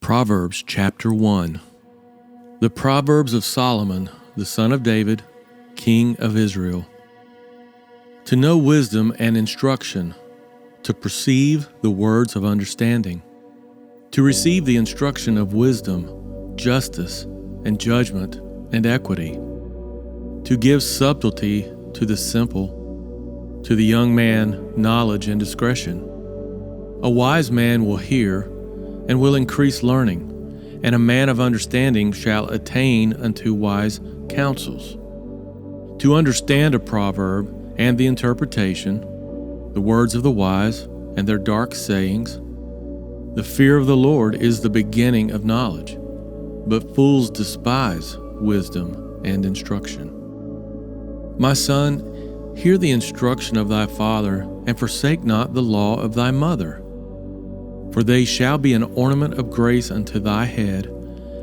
Proverbs chapter 1. The Proverbs of Solomon, the son of David, king of Israel. To know wisdom and instruction, to perceive the words of understanding, to receive the instruction of wisdom, justice, and judgment, and equity, to give subtlety to the simple, to the young man knowledge and discretion. A wise man will hear and will increase learning, and a man of understanding shall attain unto wise counsels. To understand a proverb and the interpretation, the words of the wise and their dark sayings, the fear of the Lord is the beginning of knowledge, but fools despise wisdom and instruction. My son, hear the instruction of thy father, and forsake not the law of thy mother. For they shall be an ornament of grace unto thy head,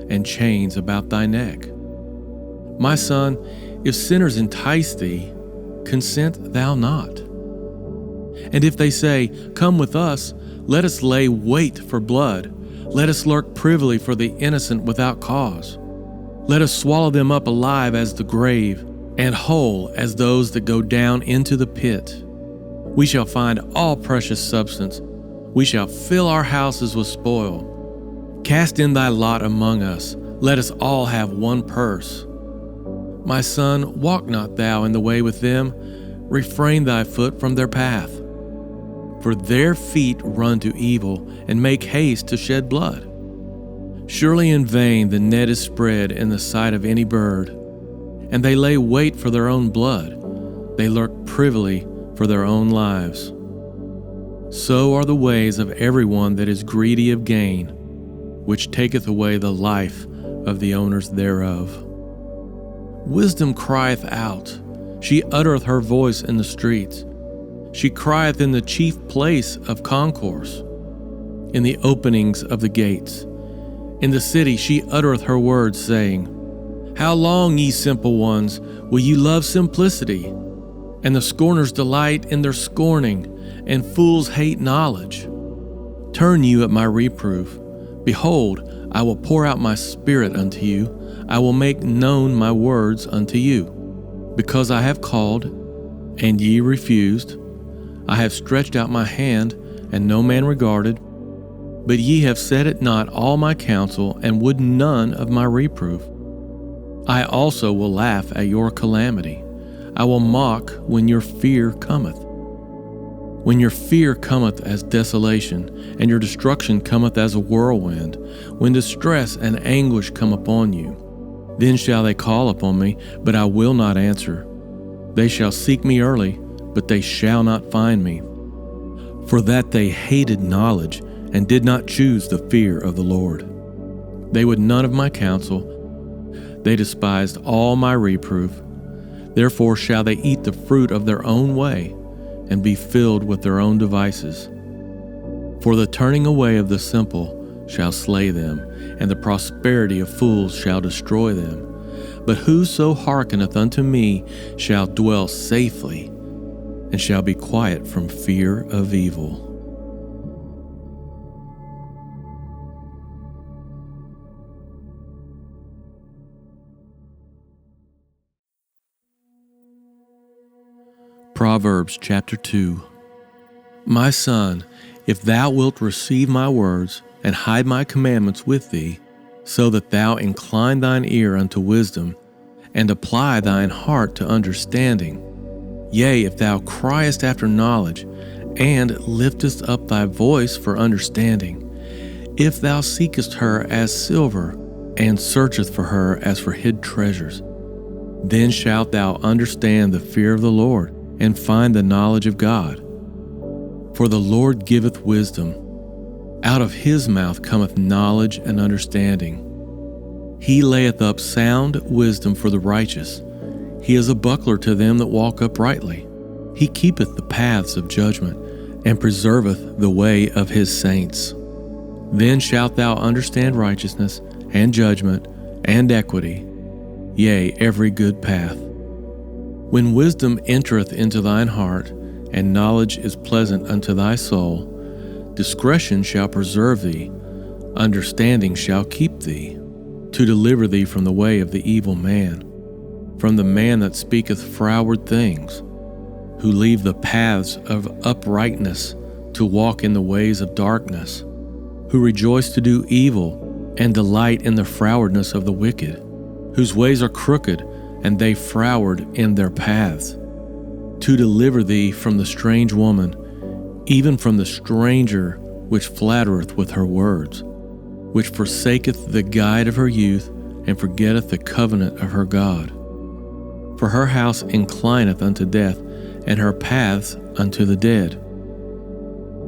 and chains about thy neck. My son, if sinners entice thee, consent thou not. And if they say, Come with us, let us lay wait for blood, let us lurk privily for the innocent without cause. Let us swallow them up alive as the grave, and whole as those that go down into the pit. We shall find all precious substance. We shall fill our houses with spoil. Cast in thy lot among us. Let us all have one purse. My son, walk not thou in the way with them. Refrain thy foot from their path. For their feet run to evil, and make haste to shed blood. Surely in vain the net is spread in the sight of any bird, and they lay wait for their own blood. They lurk privily for their own lives. So are the ways of everyone that is greedy of gain, which taketh away the life of the owners thereof. Wisdom crieth out, she uttereth her voice in the streets. She crieth in the chief place of concourse, in the openings of the gates. In the city she uttereth her words, saying, How long, ye simple ones, will ye love simplicity? And the scorners delight in their scorning, and fools hate knowledge. Turn you at my reproof. Behold, I will pour out my spirit unto you. I will make known my words unto you. Because I have called, and ye refused. I have stretched out my hand, and no man regarded. But ye have set at naught all my counsel, and would none of my reproof. I also will laugh at your calamity. I will mock when your fear cometh. When your fear cometh as desolation, and your destruction cometh as a whirlwind, when distress and anguish come upon you, then shall they call upon me, but I will not answer. They shall seek me early, but they shall not find me. For that they hated knowledge, and did not choose the fear of the Lord. They would none of my counsel. They despised all my reproof. Therefore shall they eat the fruit of their own way, and be filled with their own devices. For the turning away of the simple shall slay them, and the prosperity of fools shall destroy them. But whoso hearkeneth unto me shall dwell safely, and shall be quiet from fear of evil. Proverbs chapter 2. My son, if thou wilt receive my words, and hide my commandments with thee, so that thou incline thine ear unto wisdom, and apply thine heart to understanding, yea, if thou criest after knowledge, and liftest up thy voice for understanding, if thou seekest her as silver, and searchest for her as for hid treasures, then shalt thou understand the fear of the Lord, and find the knowledge of God. For the Lord giveth wisdom. Out of his mouth cometh knowledge and understanding. He layeth up sound wisdom for the righteous. He is a buckler to them that walk uprightly. He keepeth the paths of judgment, and preserveth the way of his saints. Then shalt thou understand righteousness, and judgment, and equity, yea, every good path. When wisdom entereth into thine heart, and knowledge is pleasant unto thy soul, discretion shall preserve thee, Understanding shall keep thee, to deliver thee from the way of the evil man, from the man that speaketh froward things, who leave the paths of uprightness to walk in the ways of darkness, who rejoice to do evil and delight in the frowardness of the wicked, whose ways are crooked, and they froward in their paths, to deliver thee from the strange woman, even from the stranger which flattereth with her words, which forsaketh the guide of her youth, and forgetteth the covenant of her God. For her house inclineth unto death, and her paths unto the dead.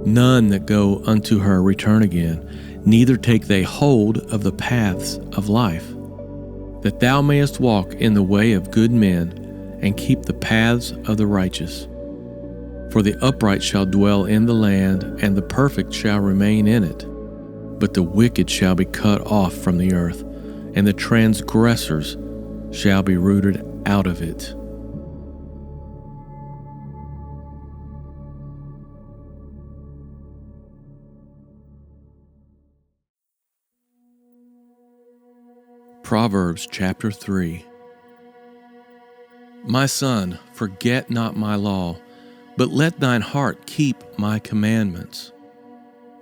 None that go unto her return again, neither take they hold of the paths of life, that thou mayest walk in the way of good men, and keep the paths of the righteous. For the upright shall dwell in the land, and the perfect shall remain in it. But the wicked shall be cut off from the earth, and the transgressors shall be rooted out of it. Proverbs chapter 3. My son, forget not my law, but let thine heart keep my commandments.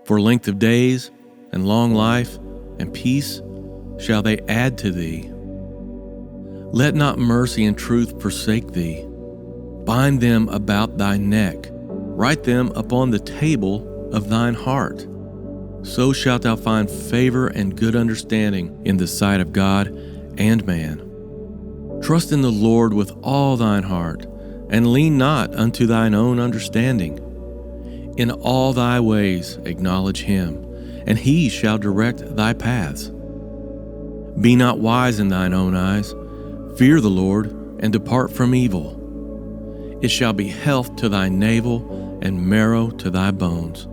For length of days, and long life, and peace shall they add to thee. Let not mercy and truth forsake thee. Bind them about thy neck, write them upon the table of thine heart. So shalt thou find favor and good understanding in the sight of God and man. Trust in the Lord with all thine heart, and lean not unto thine own understanding. In all thy ways acknowledge him, and he shall direct thy paths. Be not wise in thine own eyes. Fear the Lord, and depart from evil. It shall be health to thy navel, and marrow to thy bones.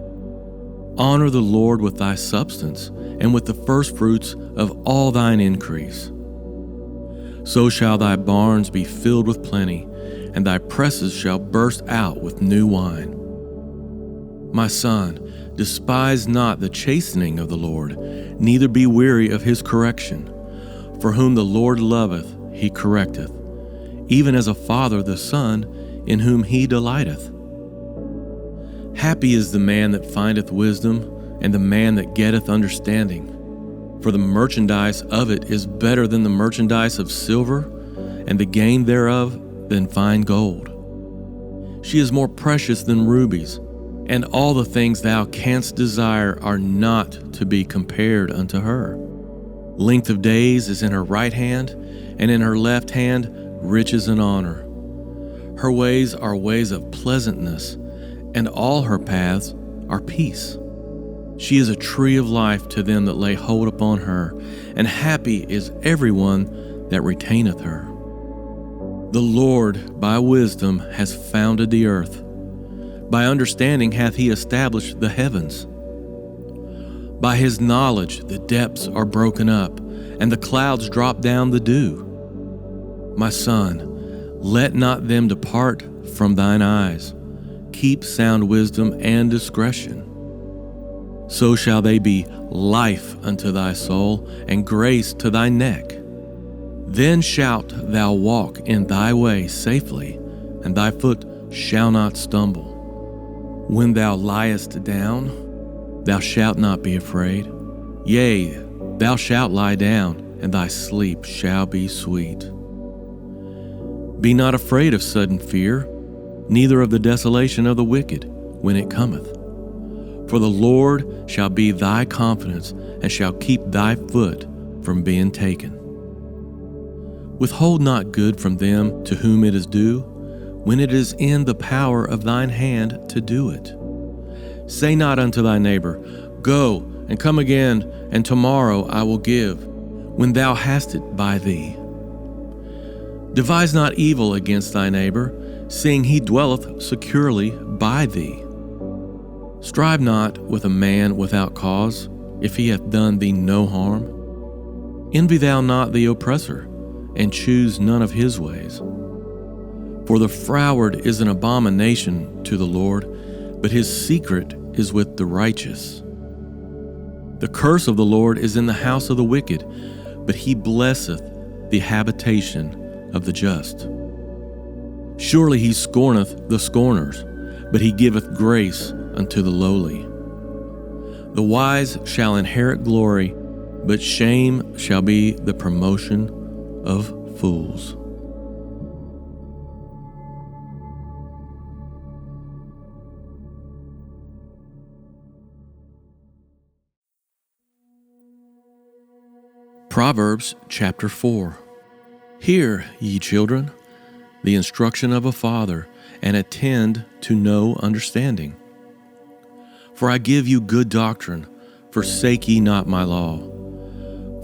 Honor the Lord with thy substance, and with the firstfruits of all thine increase. So shall thy barns be filled with plenty, and thy presses shall burst out with new wine. My son, despise not the chastening of the Lord, neither be weary of his correction. For whom the Lord loveth, he correcteth, even as a father the son in whom he delighteth. Happy is the man that findeth wisdom, and the man that getteth understanding. For the merchandise of it is better than the merchandise of silver, and the gain thereof than fine gold. She is more precious than rubies, and all the things thou canst desire are not to be compared unto her. Length of days is in her right hand, and in her left hand riches and honor. Her ways are ways of pleasantness, and all her paths are peace. She is a tree of life to them that lay hold upon her, and happy is everyone that retaineth her. The Lord by wisdom has founded the earth. By understanding hath he established the heavens. By his knowledge the depths are broken up, and the clouds drop down the dew. My son, let not them depart from thine eyes. Keep sound wisdom and discretion. So shall they be life unto thy soul, and grace to thy neck. Then shalt thou walk in thy way safely, and thy foot shall not stumble. When thou liest down, thou shalt not be afraid. Yea, thou shalt lie down, and thy sleep shall be sweet. Be not afraid of sudden fear, neither of the desolation of the wicked when it cometh. For the Lord shall be thy confidence, and shall keep thy foot from being taken. Withhold not good from them to whom it is due, when it is in the power of thine hand to do it. Say not unto thy neighbor, Go, and come again, and tomorrow I will give, when thou hast it by thee. Devise not evil against thy neighbor, seeing he dwelleth securely by thee. Strive not with a man without cause, if he hath done thee no harm. Envy thou not the oppressor, and choose none of his ways. For the froward is an abomination to the Lord, but his secret is with the righteous. The curse of the Lord is in the house of the wicked, but he blesseth the habitation of the just. Surely he scorneth the scorners, but he giveth grace unto the lowly. The wise shall inherit glory, but shame shall be the promotion of fools. Proverbs chapter 4. Hear, ye children, the instruction of a father, and attend to know understanding. For I give you good doctrine, forsake ye not my law.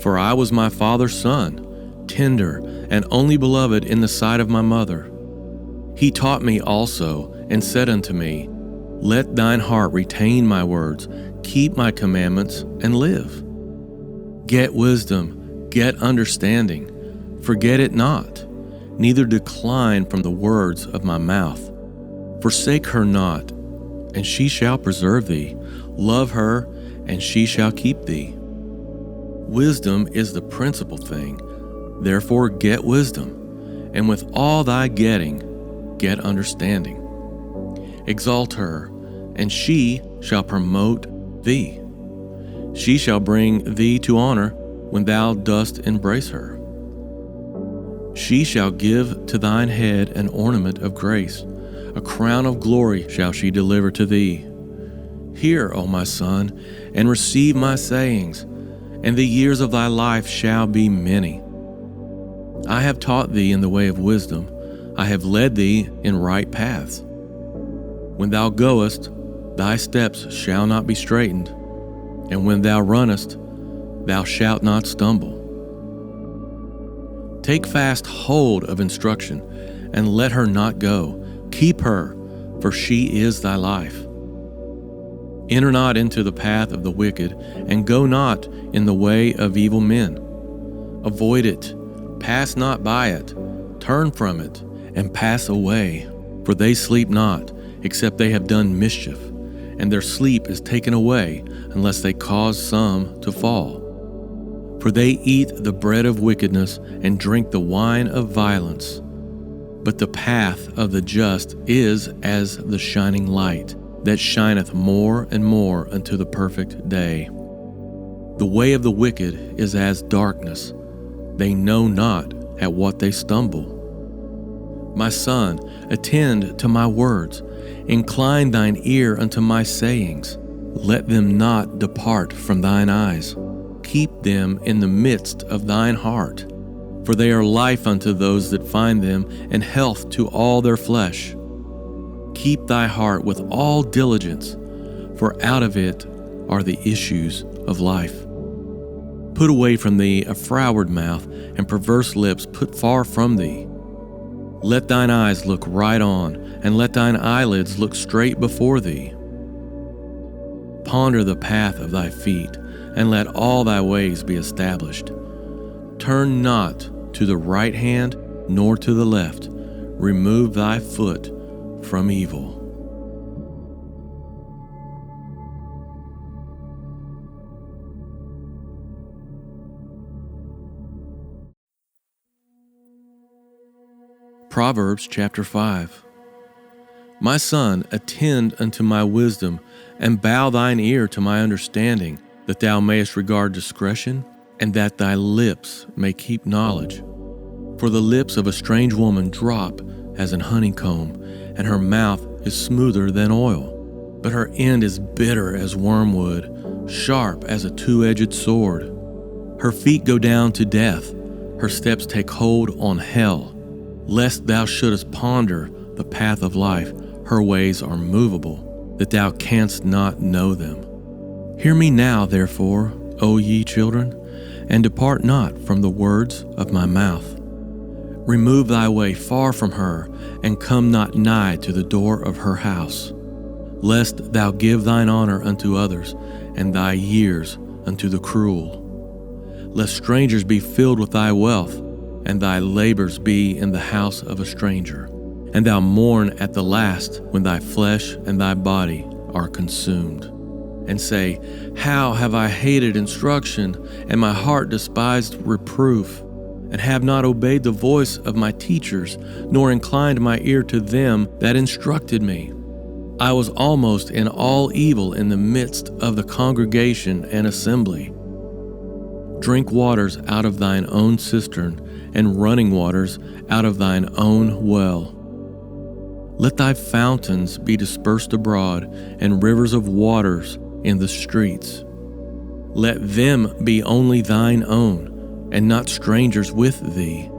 For I was my father's son, tender and only beloved in the sight of my mother. He taught me also, and said unto me, Let thine heart retain my words, keep my commandments, and live. Get wisdom, get understanding, forget it not, neither decline from the words of my mouth. Forsake her not, and she shall preserve thee. Love her, and she shall keep thee. Wisdom is the principal thing. Therefore get wisdom, and with all thy getting, get understanding. Exalt her, and she shall promote thee. She shall bring thee to honor when thou dost embrace her. She shall give to thine head an ornament of grace. A crown of glory shall she deliver to thee. Hear, O my son, and receive my sayings, and the years of thy life shall be many. I have taught thee in the way of wisdom. I have led thee in right paths. When thou goest, thy steps shall not be straitened, and when thou runnest, thou shalt not stumble. Take fast hold of instruction, and let her not go. Keep her, for she is thy life. Enter not into the path of the wicked, and go not in the way of evil men. Avoid it, pass not by it, turn from it, and pass away. For they sleep not, except they have done mischief, and their sleep is taken away, unless they cause some to fall. For they eat the bread of wickedness, and drink the wine of violence. But the path of the just is as the shining light, that shineth more and more unto the perfect day. The way of the wicked is as darkness. They know not at what they stumble. My son, attend to my words. Incline thine ear unto my sayings. Let them not depart from thine eyes. Keep them in the midst of thine heart. For they are life unto those that find them, and health to all their flesh. Keep thy heart with all diligence, for out of it are the issues of life. Put away from thee a froward mouth, and perverse lips put far from thee. Let thine eyes look right on, and let thine eyelids look straight before thee. Ponder the path of thy feet, and let all thy ways be established. Turn not to the right hand, nor to the left. Remove thy foot from evil. Proverbs chapter 5. My son, attend unto my wisdom, and bow thine ear to my understanding, that thou mayest regard discretion, and that thy lips may keep knowledge. For the lips of a strange woman drop as an honeycomb, and her mouth is smoother than oil. But her end is bitter as wormwood, sharp as a two-edged sword. Her feet go down to death, her steps take hold on hell. Lest thou shouldest ponder the path of life, her ways are movable, that thou canst not know them. Hear me now, therefore, O ye children, and depart not from the words of my mouth. Remove thy way far from her, and come not nigh to the door of her house, lest thou give thine honor unto others, and thy years unto the cruel. Lest strangers be filled with thy wealth, and thy labors be in the house of a stranger, and thou mourn at the last when thy flesh and thy body are consumed. and say, "How have I hated instruction, and my heart despised reproof, and have not obeyed the voice of my teachers, nor inclined my ear to them that instructed me. I was almost in all evil in the midst of the congregation and assembly. Drink waters out of thine own cistern, and running waters out of thine own well. Let thy fountains be dispersed abroad, and rivers of waters in the streets. Let them be only thine own, and not strangers with thee.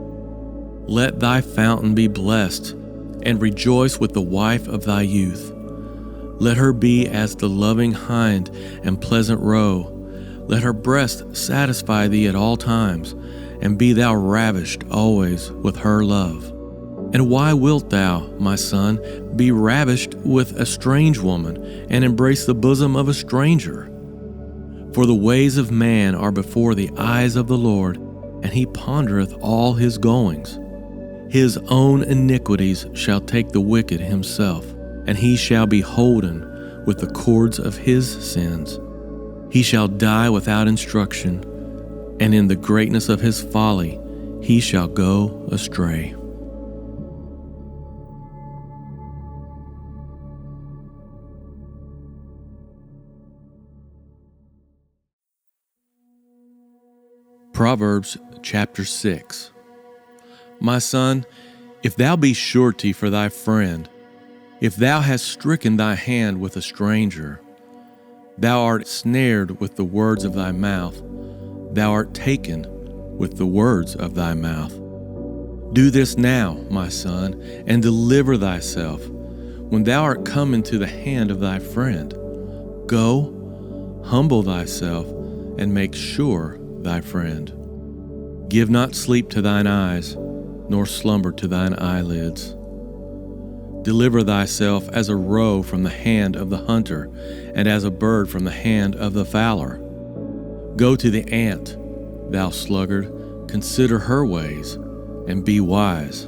Let thy fountain be blessed, and rejoice with the wife of thy youth. Let her be as the loving hind and pleasant roe. Let her breast satisfy thee at all times, and be thou ravished always with her love. And why wilt thou, my son, be ravished with a strange woman, and embrace the bosom of a stranger? For the ways of man are before the eyes of the Lord, and he pondereth all his goings. His own iniquities shall take the wicked himself, and he shall be holden with the cords of his sins. He shall die without instruction, and in the greatness of his folly he shall go astray. Proverbs chapter 6. My son, if thou be surety for thy friend, if thou hast stricken thy hand with a stranger, thou art snared with the words of thy mouth, thou art taken with the words of thy mouth. Do this now, my son, and deliver thyself, when thou art come into the hand of thy friend. Go, humble thyself, and make sure thy friend. Give not sleep to thine eyes, nor slumber to thine eyelids. Deliver thyself as a roe from the hand of the hunter, and as a bird from the hand of the fowler. Go to the ant, thou sluggard, consider her ways, and be wise,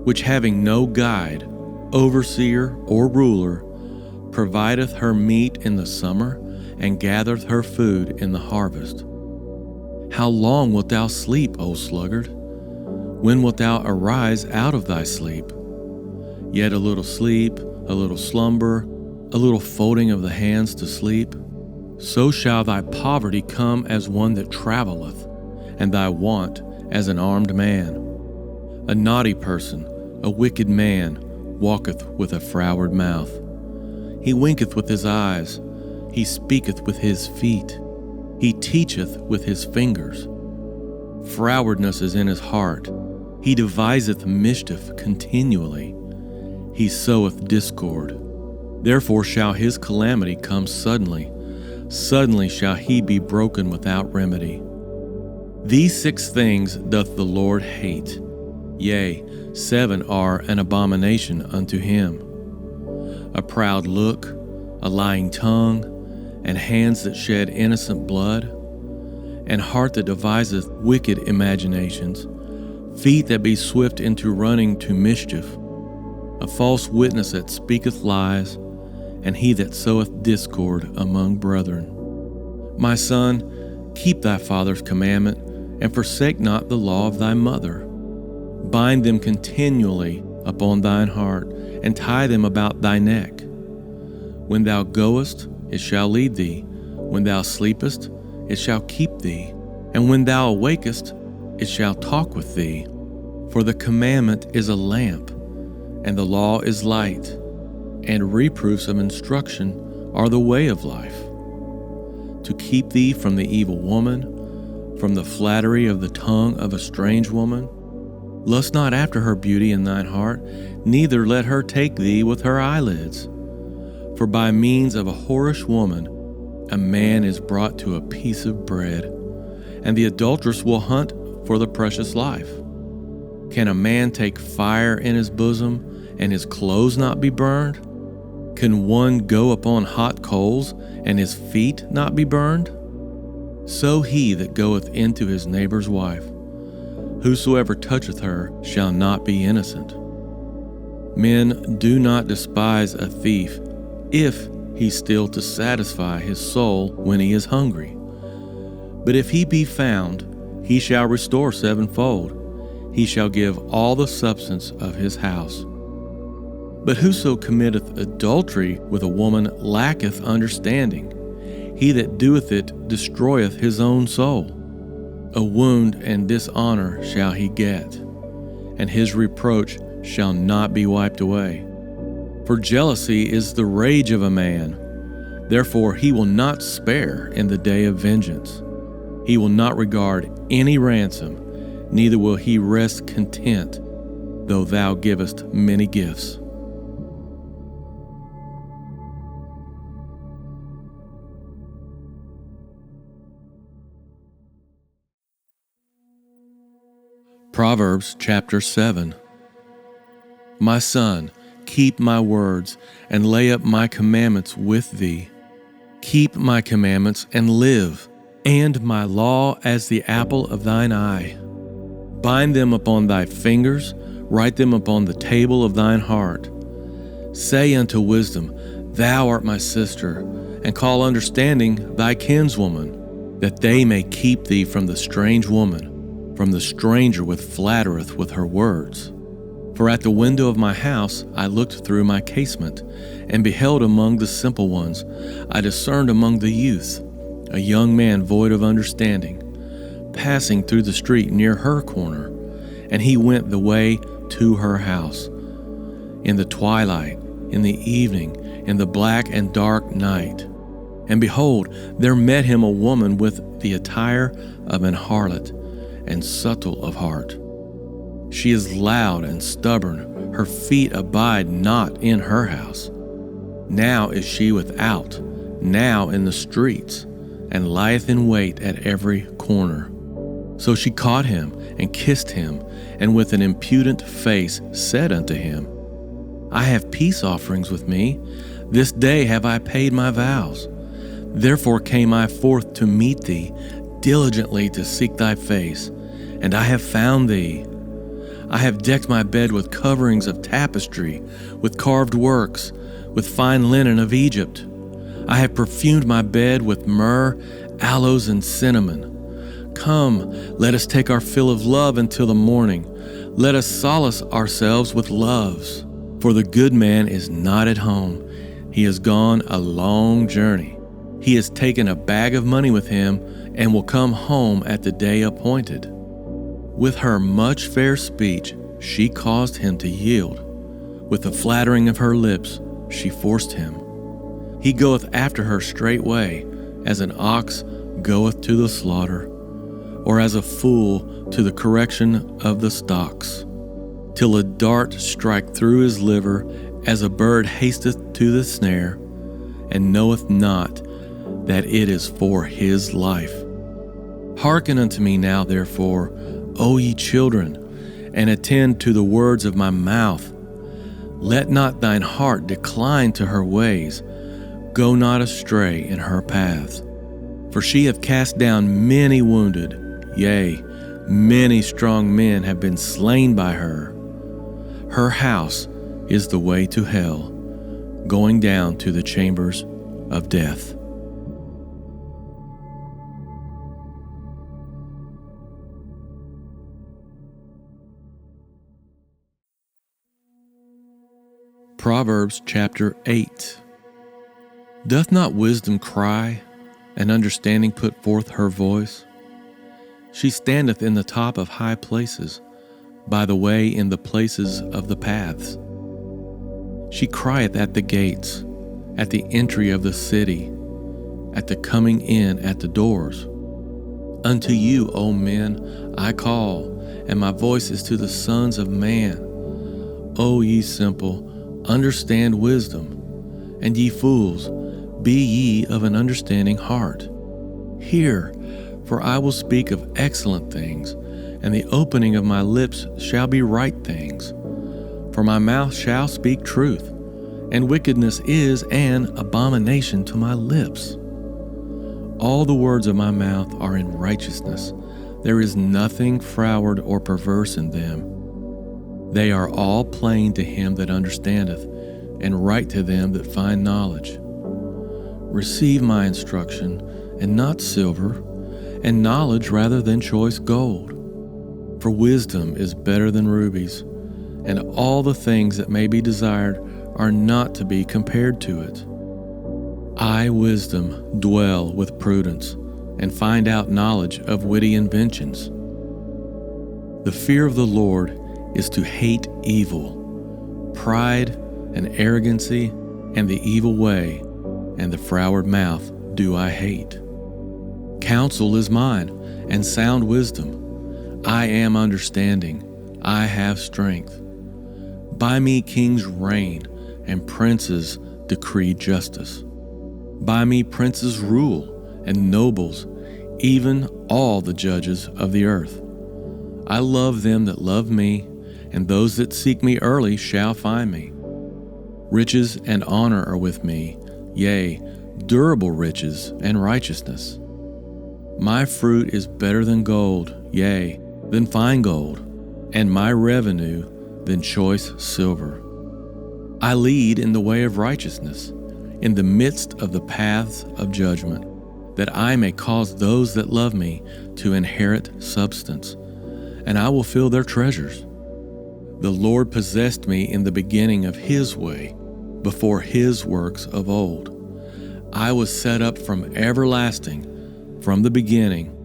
which having no guide, overseer, or ruler, provideth her meat in the summer, and gathereth her food in the harvest. How long wilt thou sleep, O sluggard? When wilt thou arise out of thy sleep? Yet a little sleep, a little slumber, a little folding of the hands to sleep. So shall thy poverty come as one that travelleth, and thy want as an armed man. A naughty person, a wicked man, walketh with a froward mouth. He winketh with his eyes, he speaketh with his feet, he teacheth with his fingers. Frowardness is in his heart, he deviseth mischief continually. He soweth discord. Therefore shall his calamity come suddenly. Suddenly shall he be broken without remedy. These 6 things doth the Lord hate. Yea, 7 are an abomination unto him: a proud look, a lying tongue, and hands that shed innocent blood, and heart that deviseth wicked imaginations, feet that be swift into running to mischief, a false witness that speaketh lies, and he that soweth discord among brethren. My son, keep thy father's commandment, and forsake not the law of thy mother. Bind them continually upon thine heart, and tie them about thy neck. When thou goest, it shall lead thee. When thou sleepest, it shall keep thee. And when thou awakest, it shall talk with thee. For the commandment is a lamp, and the law is light, and reproofs of instruction are the way of life, to keep thee from the evil woman, from the flattery of the tongue of a strange woman. Lust not after her beauty in thine heart, neither let her take thee with her eyelids. For by means of a whorish woman a man is brought to a piece of bread, and the adulteress will hunt for the precious life. Can a man take fire in his bosom, and his clothes not be burned? Can one go upon hot coals, and his feet not be burned? So he that goeth into his neighbor's wife, whosoever toucheth her shall not be innocent. Men, do not despise a thief, if he still to satisfy his soul when he is hungry. But if he be found, he shall restore sevenfold. He shall give all the substance of his house. But whoso committeth adultery with a woman lacketh understanding. He that doeth it destroyeth his own soul. A wound and dishonor shall he get, and his reproach shall not be wiped away. For jealousy is the rage of a man. Therefore he will not spare in the day of vengeance. He will not regard any ransom, neither will he rest content, though thou givest many gifts. Proverbs chapter 7. My son, keep my words, and lay up my commandments with thee. Keep my commandments and live, and my law as the apple of thine eye. Bind them upon thy fingers, write them upon the table of thine heart. Say unto wisdom, Thou art my sister, and call understanding thy kinswoman, that they may keep thee from the strange woman, from the stranger which flattereth with her words. For at the window of my house I looked through my casement, and beheld among the simple ones, I discerned among the youth, a young man void of understanding, passing through the street near her corner, and he went the way to her house. In the twilight, in the evening, in the black and dark night. And behold, there met him a woman with the attire of an harlot, and subtle of heart. She is loud and stubborn, her feet abide not in her house. Now is she without, now in the streets, and lieth in wait at every corner. So she caught him, and kissed him, and with an impudent face said unto him, I have peace offerings with me, this day have I paid my vows. Therefore came I forth to meet thee, diligently to seek thy face, and I have found thee. I have decked my bed with coverings of tapestry, with carved works, with fine linen of Egypt. I have perfumed my bed with myrrh, aloes, and cinnamon. Come, let us take our fill of love until the morning. Let us solace ourselves with loves. For the good man is not at home. He has gone a long journey. He has taken a bag of money with him, and will come home at the day appointed. With her much fair speech she caused him to yield. With the flattering of her lips she forced him. He goeth after her straightway, as an ox goeth to the slaughter, or as a fool to the correction of the stocks, till a dart strike through his liver, as a bird hasteth to the snare, and knoweth not that it is for his life. Hearken unto me now, therefore, O ye children, and attend to the words of my mouth. Let not thine heart decline to her ways. Go not astray in her paths. For she hath cast down many wounded, yea, many strong men have been slain by her. Her house is the way to hell, going down to the chambers of death. Proverbs chapter 8. Doth not wisdom cry, and understanding put forth her voice? She standeth in the top of high places, by the way in the places of the paths. She crieth at the gates, at the entry of the city, at the coming in at the doors. Unto you, O men, I call, and my voice is to the sons of man. O ye simple, understand wisdom, and ye fools, be ye of an understanding heart. Hear, for I will speak of excellent things, and the opening of my lips shall be right things. For my mouth shall speak truth, and wickedness is an abomination to my lips. All the words of my mouth are in righteousness. There is nothing froward or perverse in them. They are all plain to him that understandeth, and right to them that find knowledge. Receive my instruction, and not silver, and knowledge rather than choice gold. For wisdom is better than rubies, and all the things that may be desired are not to be compared to it. I, wisdom, dwell with prudence, and find out knowledge of witty inventions. The fear of the Lord is to hate evil, pride and arrogancy and the evil way, and the froward mouth do I hate. Counsel is mine, and sound wisdom. I am understanding, I have strength. By me kings reign, and princes decree justice. By me princes rule, and nobles, even all the judges of the earth. I love them that love me, and those that seek me early shall find me. Riches and honor are with me, yea, durable riches and righteousness. My fruit is better than gold, yea, than fine gold, and my revenue than choice silver. I lead in the way of righteousness, in the midst of the paths of judgment, that I may cause those that love me to inherit substance, and I will fill their treasures. The Lord possessed me in the beginning of His way, before His works of old. I was set up from everlasting, from the beginning,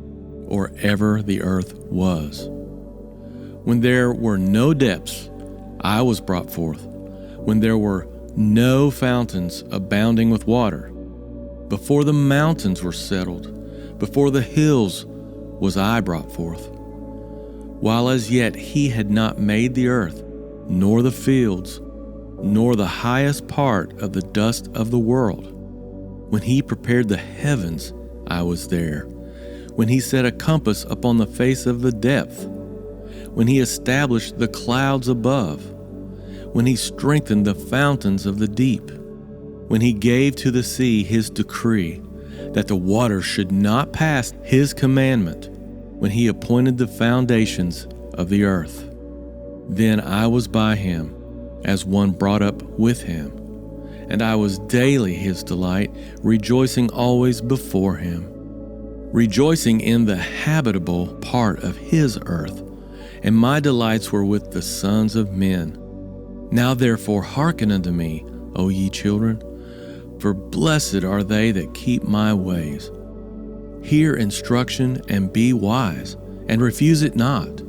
or ever the earth was. When there were no depths, I was brought forth. When there were no fountains abounding with water, before the mountains were settled, before the hills was I brought forth. While as yet He had not made the earth, nor the fields, nor the highest part of the dust of the world. When He prepared the heavens, I was there. When He set a compass upon the face of the depth. When He established the clouds above. When He strengthened the fountains of the deep. When He gave to the sea His decree, that the waters should not pass His commandment. When He appointed the foundations of the earth. Then I was by Him, as one brought up with Him, and I was daily His delight, rejoicing always before Him, rejoicing in the habitable part of His earth, and my delights were with the sons of men. Now therefore hearken unto me, O ye children, for blessed are they that keep my ways. Hear instruction and be wise, and refuse it not.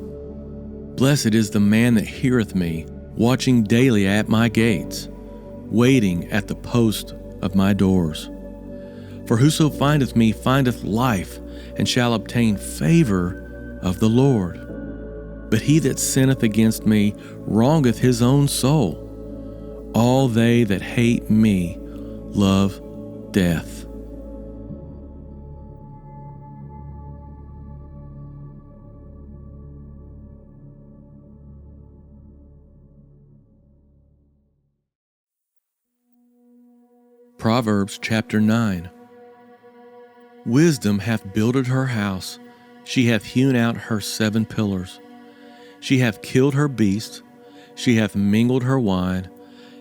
Blessed is the man that heareth me, watching daily at my gates, waiting at the post of my doors. For whoso findeth me findeth life, and shall obtain favor of the Lord. But he that sinneth against me wrongeth his own soul. All they that hate me love death. Proverbs chapter 9. Wisdom hath builded her house, she hath hewn out her 7 pillars. She hath killed her beasts, she hath mingled her wine,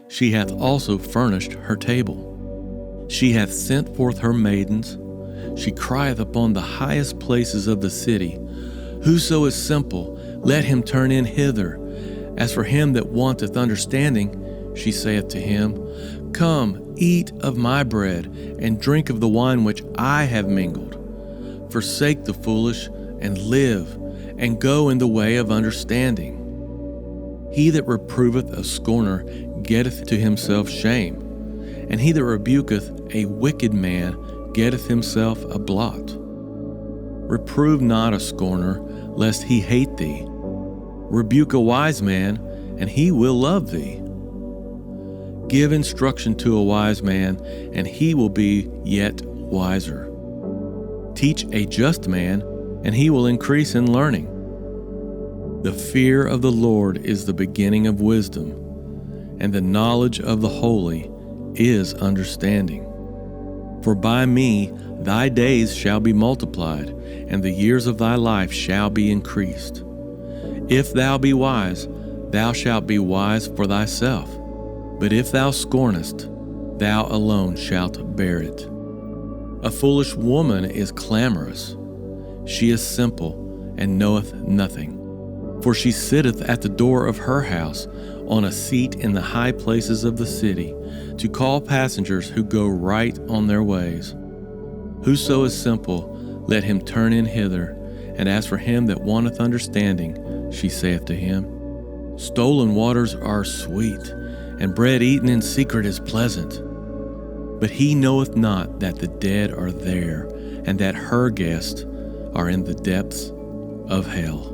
she hath also furnished her table. She hath sent forth her maidens, she crieth upon the highest places of the city. Whoso is simple, let him turn in hither. As for him that wanteth understanding, she saith to him, Come, eat of my bread, and drink of the wine which I have mingled. Forsake the foolish, and live, and go in the way of understanding. He that reproveth a scorner getteth to himself shame, and he that rebuketh a wicked man getteth himself a blot. Reprove not a scorner, lest he hate thee. Rebuke a wise man, and he will love thee. Give instruction to a wise man, and he will be yet wiser. Teach a just man, and he will increase in learning. The fear of the Lord is the beginning of wisdom, and the knowledge of the holy is understanding. For by me thy days shall be multiplied, and the years of thy life shall be increased. If thou be wise, thou shalt be wise for thyself. But if thou scornest, thou alone shalt bear it. A foolish woman is clamorous. She is simple and knoweth nothing. For she sitteth at the door of her house, on a seat in the high places of the city, to call passengers who go right on their ways. Whoso is simple, let him turn in hither. And as for him that wanteth understanding, she saith to him, Stolen waters are sweet, and bread eaten in secret is pleasant. But he knoweth not that the dead are there, and that her guests are in the depths of hell.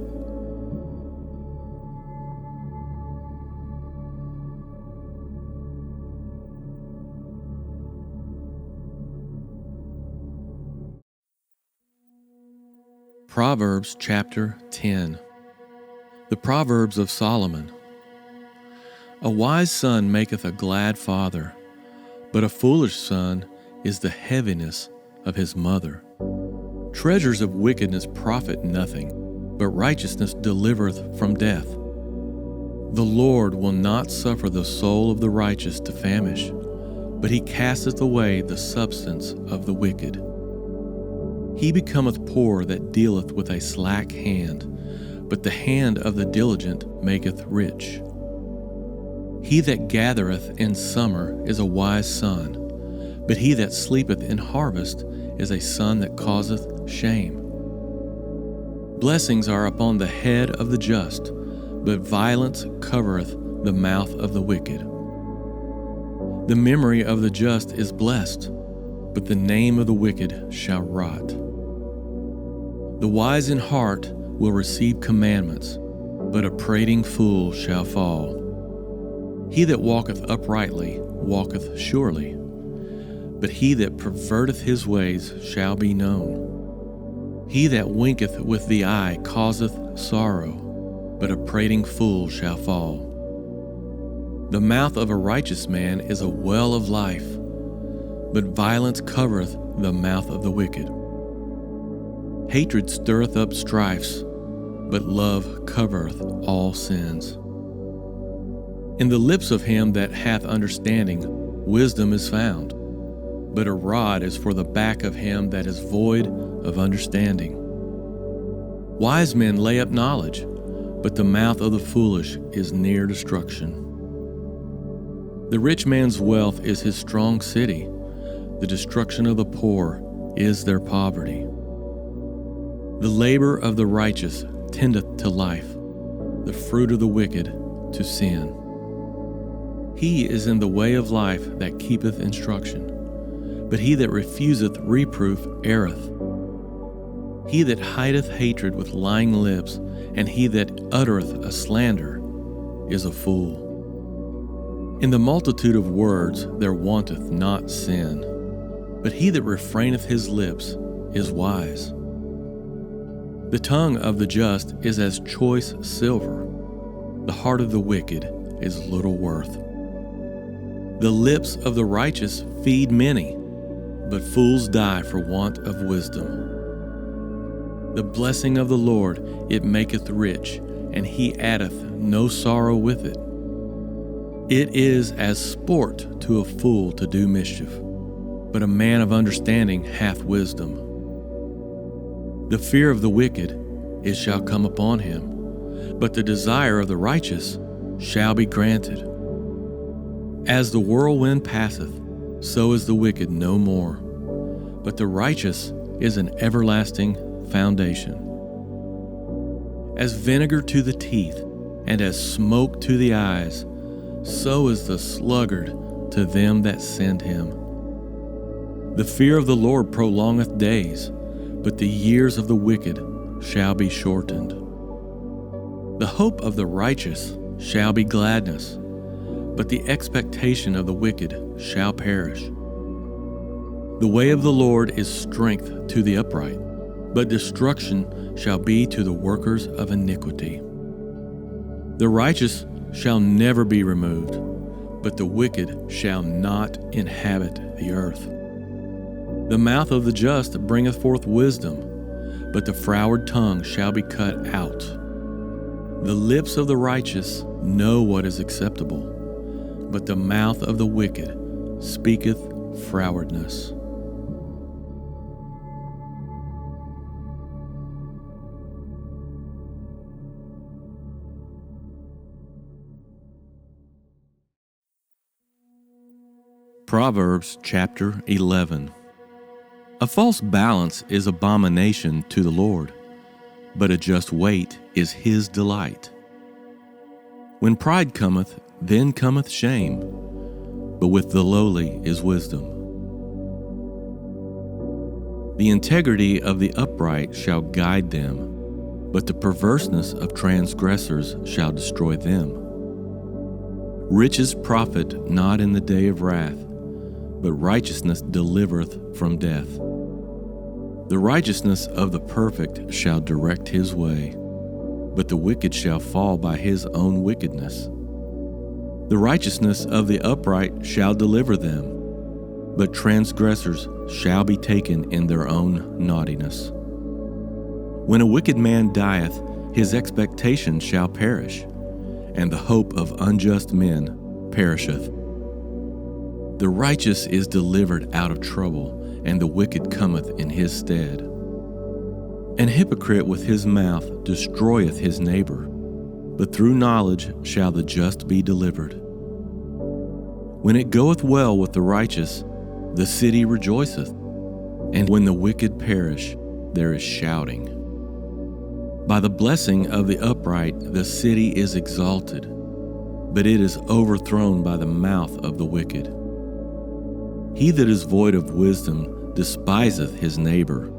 Proverbs chapter 10. The Proverbs of Solomon. A wise son maketh a glad father, but a foolish son is the heaviness of his mother. Treasures of wickedness profit nothing, but righteousness delivereth from death. The Lord will not suffer the soul of the righteous to famish, but he casteth away the substance of the wicked. He becometh poor that dealeth with a slack hand, but the hand of the diligent maketh rich. He that gathereth in summer is a wise son, but he that sleepeth in harvest is a son that causeth shame. Blessings are upon the head of the just, but violence covereth the mouth of the wicked. The memory of the just is blessed, but the name of the wicked shall rot. The wise in heart will receive commandments, but a prating fool shall fall. He that walketh uprightly walketh surely, but he that perverteth his ways shall be known. He that winketh with the eye causeth sorrow, but a prating fool shall fall. The mouth of a righteous man is a well of life, but violence covereth the mouth of the wicked. Hatred stirreth up strifes, but love covereth all sins. In the lips of him that hath understanding, wisdom is found, but a rod is for the back of him that is void of understanding. Wise men lay up knowledge, but the mouth of the foolish is near destruction. The rich man's wealth is his strong city. The destruction of the poor is their poverty. The labor of the righteous tendeth to life, the fruit of the wicked to sin. He is in the way of life that keepeth instruction, but he that refuseth reproof erreth. He that hideth hatred with lying lips, and he that uttereth a slander, is a fool. In the multitude of words there wanteth not sin, but he that refraineth his lips is wise. The tongue of the just is as choice silver. The heart of the wicked is little worth. The lips of the righteous feed many, but fools die for want of wisdom. The blessing of the Lord, it maketh rich, and he addeth no sorrow with it. It is as sport to a fool to do mischief, but a man of understanding hath wisdom. The fear of the wicked, it shall come upon him, but the desire of the righteous shall be granted. As the whirlwind passeth, so is the wicked no more, but the righteous is an everlasting foundation. As vinegar to the teeth, and as smoke to the eyes, so is the sluggard to them that send him. The fear of the Lord prolongeth days, but the years of the wicked shall be shortened. The hope of the righteous shall be gladness, but the expectation of the wicked shall perish. The way of the Lord is strength to the upright, but destruction shall be to the workers of iniquity. The righteous shall never be removed, but the wicked shall not inhabit the earth. The mouth of the just bringeth forth wisdom, but the froward tongue shall be cut out. The lips of the righteous know what is acceptable, but the mouth of the wicked speaketh frowardness. Proverbs chapter 11. A false balance is abomination to the Lord, but a just weight is his delight. When pride cometh, then cometh shame, but with the lowly is wisdom. The integrity of the upright shall guide them, but the perverseness of transgressors shall destroy them. Riches profit not in the day of wrath, but righteousness delivereth from death. The righteousness of the perfect shall direct his way, but the wicked shall fall by his own wickedness. The righteousness of the upright shall deliver them, but transgressors shall be taken in their own naughtiness. When a wicked man dieth, his expectation shall perish, and the hope of unjust men perisheth. The righteous is delivered out of trouble, and the wicked cometh in his stead. An hypocrite with his mouth destroyeth his neighbor, but through knowledge shall the just be delivered. When it goeth well with the righteous, the city rejoiceth, and when the wicked perish, there is shouting. By the blessing of the upright the city is exalted, but it is overthrown by the mouth of the wicked. He that is void of wisdom despiseth his neighbor,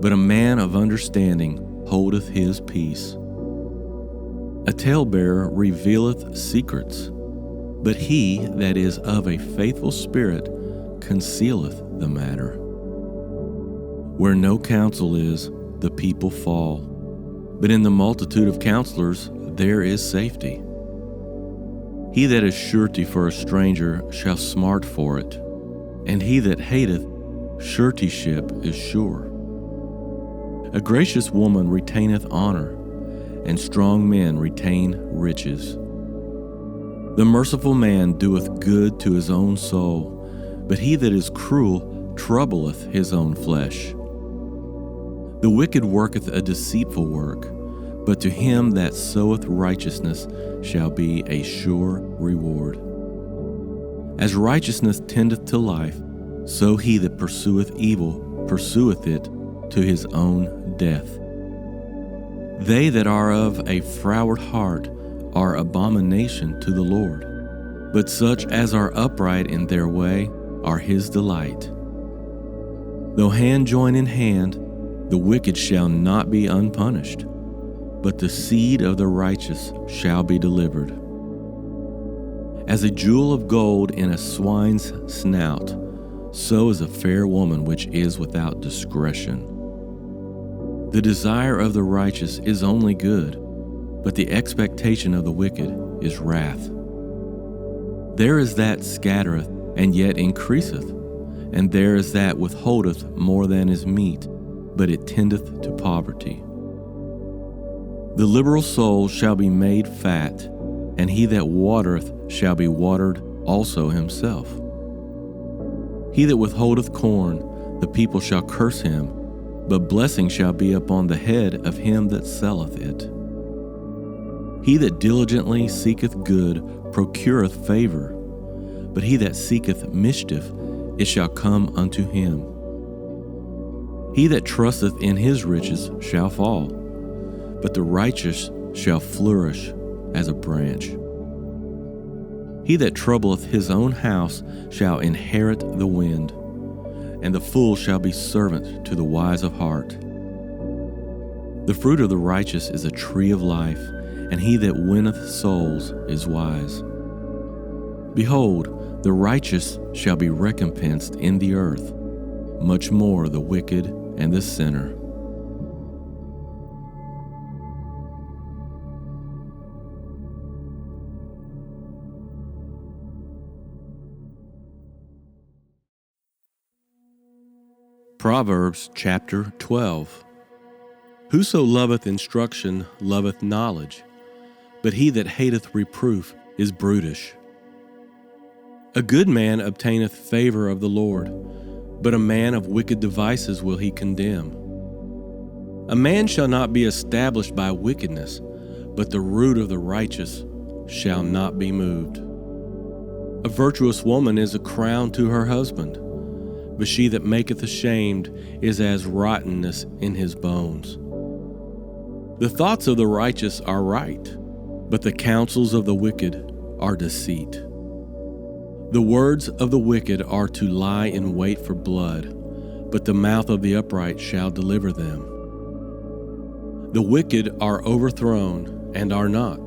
but a man of understanding holdeth his peace. A talebearer revealeth secrets, but he that is of a faithful spirit concealeth the matter. Where no counsel is, the people fall, but in the multitude of counselors there is safety. He that is surety for a stranger shall smart for it, and he that hateth suretyship is sure. A gracious woman retaineth honor, and strong men retain riches. The merciful man doeth good to his own soul, but he that is cruel troubleth his own flesh. The wicked worketh a deceitful work, but to him that soweth righteousness shall be a sure reward. As righteousness tendeth to life, so he that pursueth evil pursueth it to his own death. They that are of a froward heart are abomination to the Lord, but such as are upright in their way are his delight. Though hand join in hand, the wicked shall not be unpunished, but the seed of the righteous shall be delivered. As a jewel of gold in a swine's snout, so is a fair woman which is without discretion. The desire of the righteous is only good, but the expectation of the wicked is wrath. There is that scattereth, and yet increaseth, and there is that withholdeth more than is meet, but it tendeth to poverty. The liberal soul shall be made fat, and he that watereth shall be watered also himself. He that withholdeth corn, the people shall curse him, but blessing shall be upon the head of him that selleth it. He that diligently seeketh good procureth favor, but he that seeketh mischief, it shall come unto him. He that trusteth in his riches shall fall, but the righteous shall flourish as a branch. He that troubleth his own house shall inherit the wind, and the fool shall be servant to the wise of heart. The fruit of the righteous is a tree of life, and he that winneth souls is wise. Behold, the righteous shall be recompensed in the earth, much more the wicked and the sinner. Proverbs chapter 12. Whoso loveth instruction loveth knowledge, but he that hateth reproof is brutish. A good man obtaineth favor of the Lord, but a man of wicked devices will he condemn. A man shall not be established by wickedness, but the root of the righteous shall not be moved. A virtuous woman is a crown to her husband, but she that maketh ashamed is as rottenness in his bones. The thoughts of the righteous are right, but the counsels of the wicked are deceit. The words of the wicked are to lie in wait for blood, but the mouth of the upright shall deliver them. The wicked are overthrown and are not,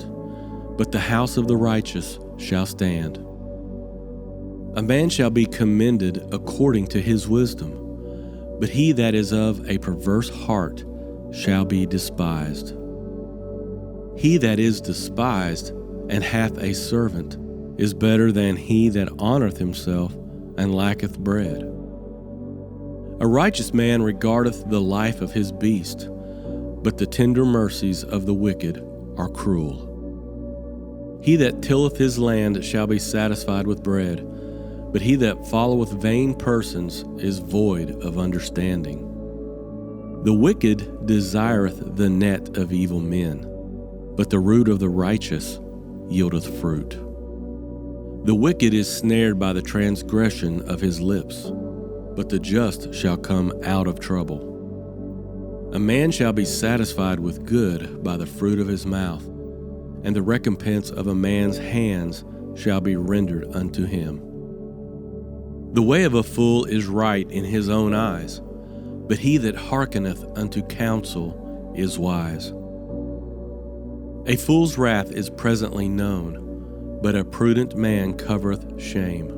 but the house of the righteous shall stand. A man shall be commended according to his wisdom, but he that is of a perverse heart shall be despised. He that is despised and hath a servant is better than he that honoureth himself and lacketh bread. A righteous man regardeth the life of his beast, but the tender mercies of the wicked are cruel. He that tilleth his land shall be satisfied with bread, but he that followeth vain persons is void of understanding. The wicked desireth the net of evil men, but the root of the righteous yieldeth fruit. The wicked is snared by the transgression of his lips, but the just shall come out of trouble. A man shall be satisfied with good by the fruit of his mouth, and the recompense of a man's hands shall be rendered unto him. The way of a fool is right in his own eyes, but he that hearkeneth unto counsel is wise. A fool's wrath is presently known, but a prudent man covereth shame.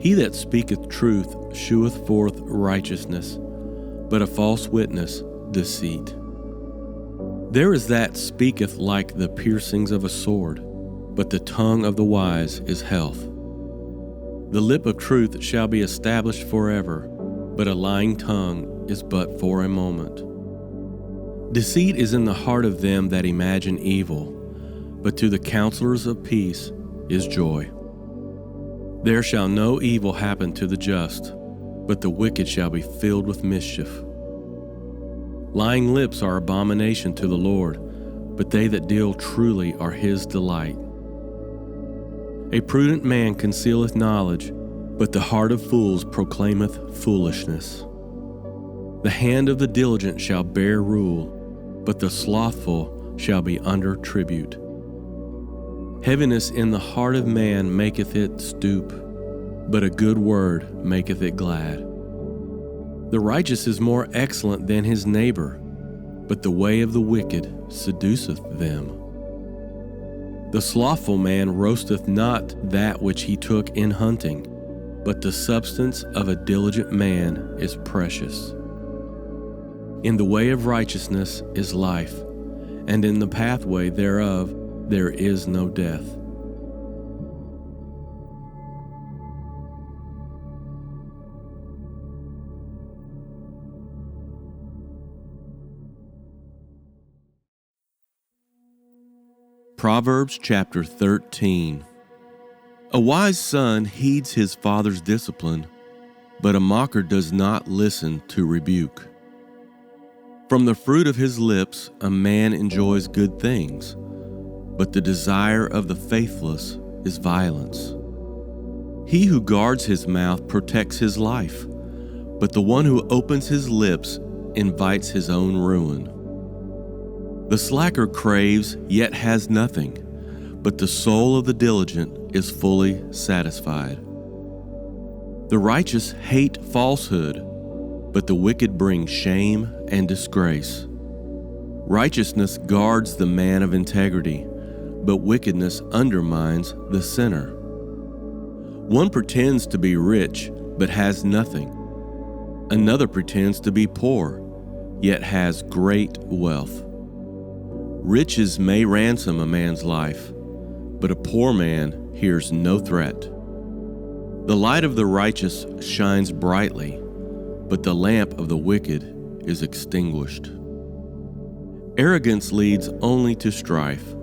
He that speaketh truth sheweth forth righteousness, but a false witness deceit. There is that speaketh like the piercings of a sword, but the tongue of the wise is health. The lip of truth shall be established forever, but a lying tongue is but for a moment. Deceit is in the heart of them that imagine evil, but to the counselors of peace is joy. There shall no evil happen to the just, but the wicked shall be filled with mischief. Lying lips are abomination to the Lord, but they that deal truly are his delight. A prudent man concealeth knowledge, but the heart of fools proclaimeth foolishness. The hand of the diligent shall bear rule, but the slothful shall be under tribute. Heaviness in the heart of man maketh it stoop, but a good word maketh it glad. The righteous is more excellent than his neighbor, but the way of the wicked seduceth them. The slothful man roasteth not that which he took in hunting, but the substance of a diligent man is precious. In the way of righteousness is life, and in the pathway thereof there is no death. Proverbs chapter 13. A wise son heeds his father's discipline, but a mocker does not listen to rebuke. From the fruit of his lips a man enjoys good things, but the desire of the faithless is violence. He who guards his mouth protects his life, but the one who opens his lips invites his own ruin. The slacker craves, yet has nothing, but the soul of the diligent is fully satisfied. The righteous hate falsehood, but the wicked bring shame and disgrace. Righteousness guards the man of integrity, but wickedness undermines the sinner. One pretends to be rich, but has nothing. Another pretends to be poor, yet has great wealth. Riches may ransom a man's life, but a poor man hears no threat. The light of the righteous shines brightly, but the lamp of the wicked is extinguished. Arrogance leads only to strife,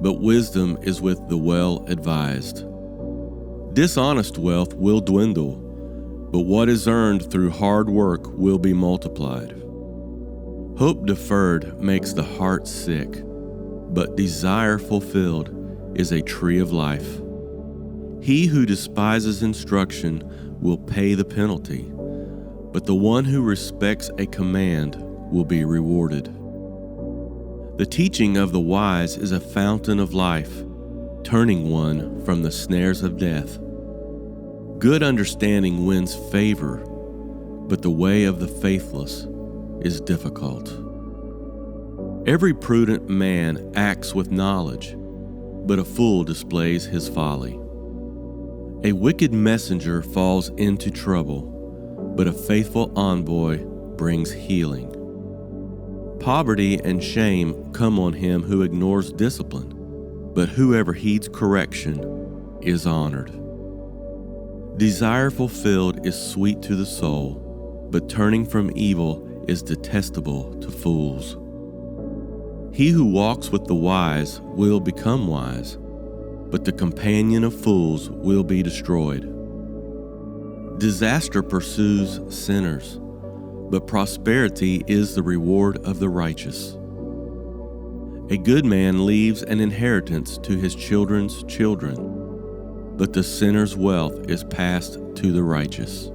but wisdom is with the well-advised. Dishonest wealth will dwindle, but what is earned through hard work will be multiplied. Hope deferred makes the heart sick, but desire fulfilled is a tree of life. He who despises instruction will pay the penalty, but the one who respects a command will be rewarded. The teaching of the wise is a fountain of life, turning one from the snares of death. Good understanding wins favor, but the way of the faithless is difficult. Every prudent man acts with knowledge, but a fool displays his folly. A wicked messenger falls into trouble, but a faithful envoy brings healing. Poverty and shame come on him who ignores discipline, but whoever heeds correction is honored. Desire fulfilled is sweet to the soul, but turning from evil is detestable to fools. He who walks with the wise will become wise, but the companion of fools will be destroyed. Disaster pursues sinners, but prosperity is the reward of the righteous. A good man leaves an inheritance to his children's children, but the sinner's wealth is passed to the righteous.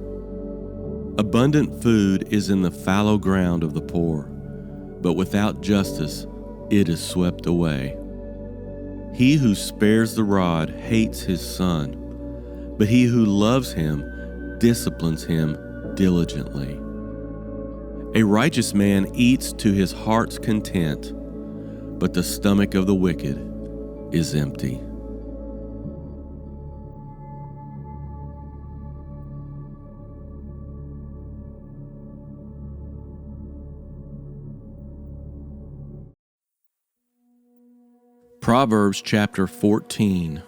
Abundant food is in the fallow ground of the poor, but without justice it is swept away. He who spares the rod hates his son, but he who loves him disciplines him diligently. A righteous man eats to his heart's content, but the stomach of the wicked is empty. Proverbs chapter 14.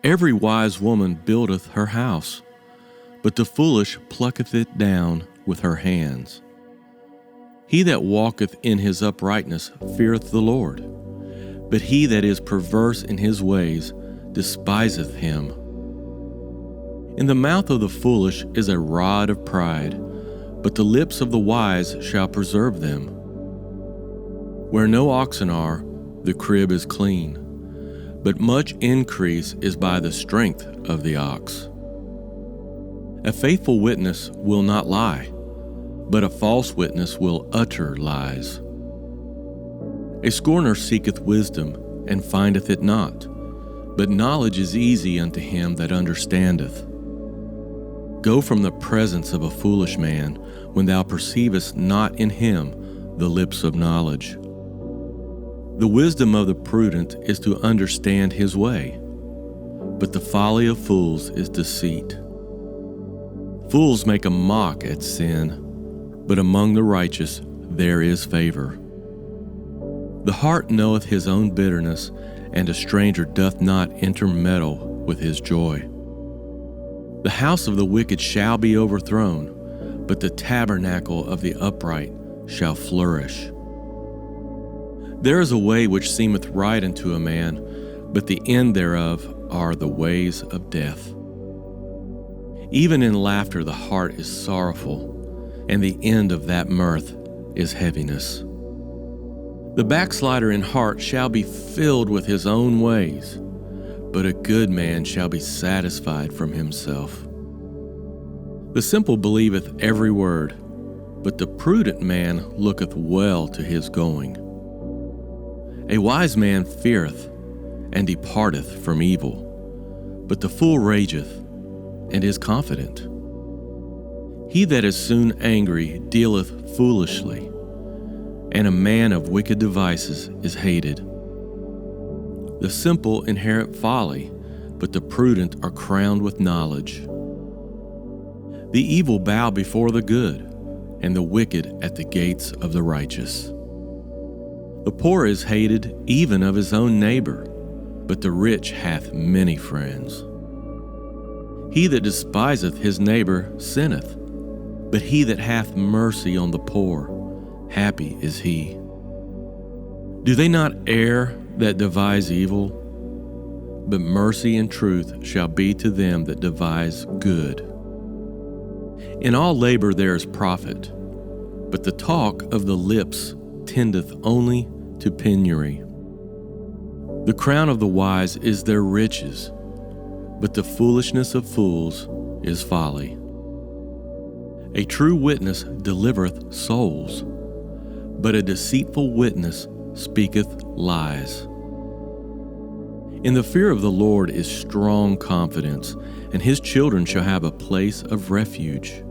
Every wise woman buildeth her house, but the foolish plucketh it down with her hands. He that walketh in his uprightness feareth the Lord, but he that is perverse in his ways despiseth him. In the mouth of the foolish is a rod of pride, but the lips of the wise shall preserve them. Where no oxen are, the crib is clean, but much increase is by the strength of the ox. A faithful witness will not lie, but a false witness will utter lies. A scorner seeketh wisdom, and findeth it not, but knowledge is easy unto him that understandeth. Go from the presence of a foolish man, when thou perceivest not in him the lips of knowledge. The wisdom of the prudent is to understand his way, but the folly of fools is deceit. Fools make a mock at sin, but among the righteous there is favor. The heart knoweth his own bitterness, and a stranger doth not intermeddle with his joy. The house of the wicked shall be overthrown, but the tabernacle of the upright shall flourish. There is a way which seemeth right unto a man, but the end thereof are the ways of death. Even in laughter the heart is sorrowful, and the end of that mirth is heaviness. The backslider in heart shall be filled with his own ways, but a good man shall be satisfied from himself. The simple believeth every word, but the prudent man looketh well to his going. A wise man feareth, and departeth from evil, but the fool rageth, and is confident. He that is soon angry dealeth foolishly, and a man of wicked devices is hated. The simple inherit folly, but the prudent are crowned with knowledge. The evil bow before the good, and the wicked at the gates of the righteous. The poor is hated even of his own neighbor, but the rich hath many friends. He that despiseth his neighbor sinneth, but he that hath mercy on the poor, happy is he. Do they not err that devise evil? But mercy and truth shall be to them that devise good. In all labor there is profit, but the talk of the lips tendeth only to penury. The crown of the wise is their riches, but the foolishness of fools is folly. A true witness delivereth souls, but a deceitful witness speaketh lies. In the fear of the Lord is strong confidence, and his children shall have a place of refuge.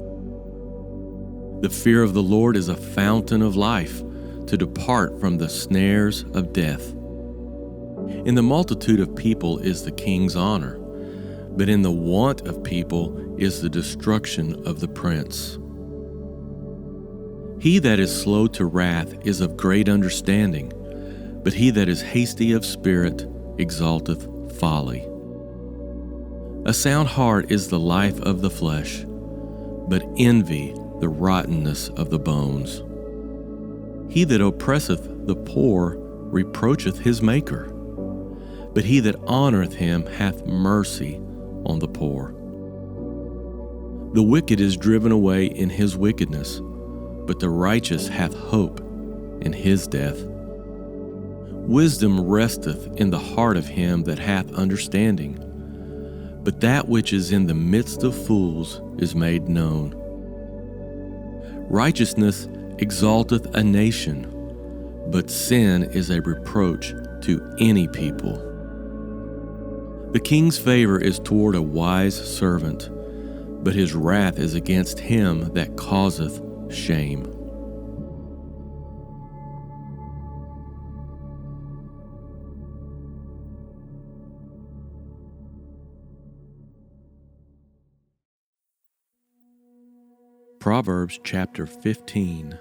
The fear of the Lord is a fountain of life, to depart from the snares of death. In the multitude of people is the king's honor, but in the want of people is the destruction of the prince. He that is slow to wrath is of great understanding, but he that is hasty of spirit exalteth folly. A sound heart is the life of the flesh, but envy the rottenness of the bones. He that oppresseth the poor reproacheth his Maker, but he that honoreth him hath mercy on the poor. The wicked is driven away in his wickedness, but the righteous hath hope in his death. Wisdom resteth in the heart of him that hath understanding, but that which is in the midst of fools is made known. Righteousness exalteth a nation, but sin is a reproach to any people. The king's favor is toward a wise servant, but his wrath is against him that causeth shame. Proverbs chapter 15.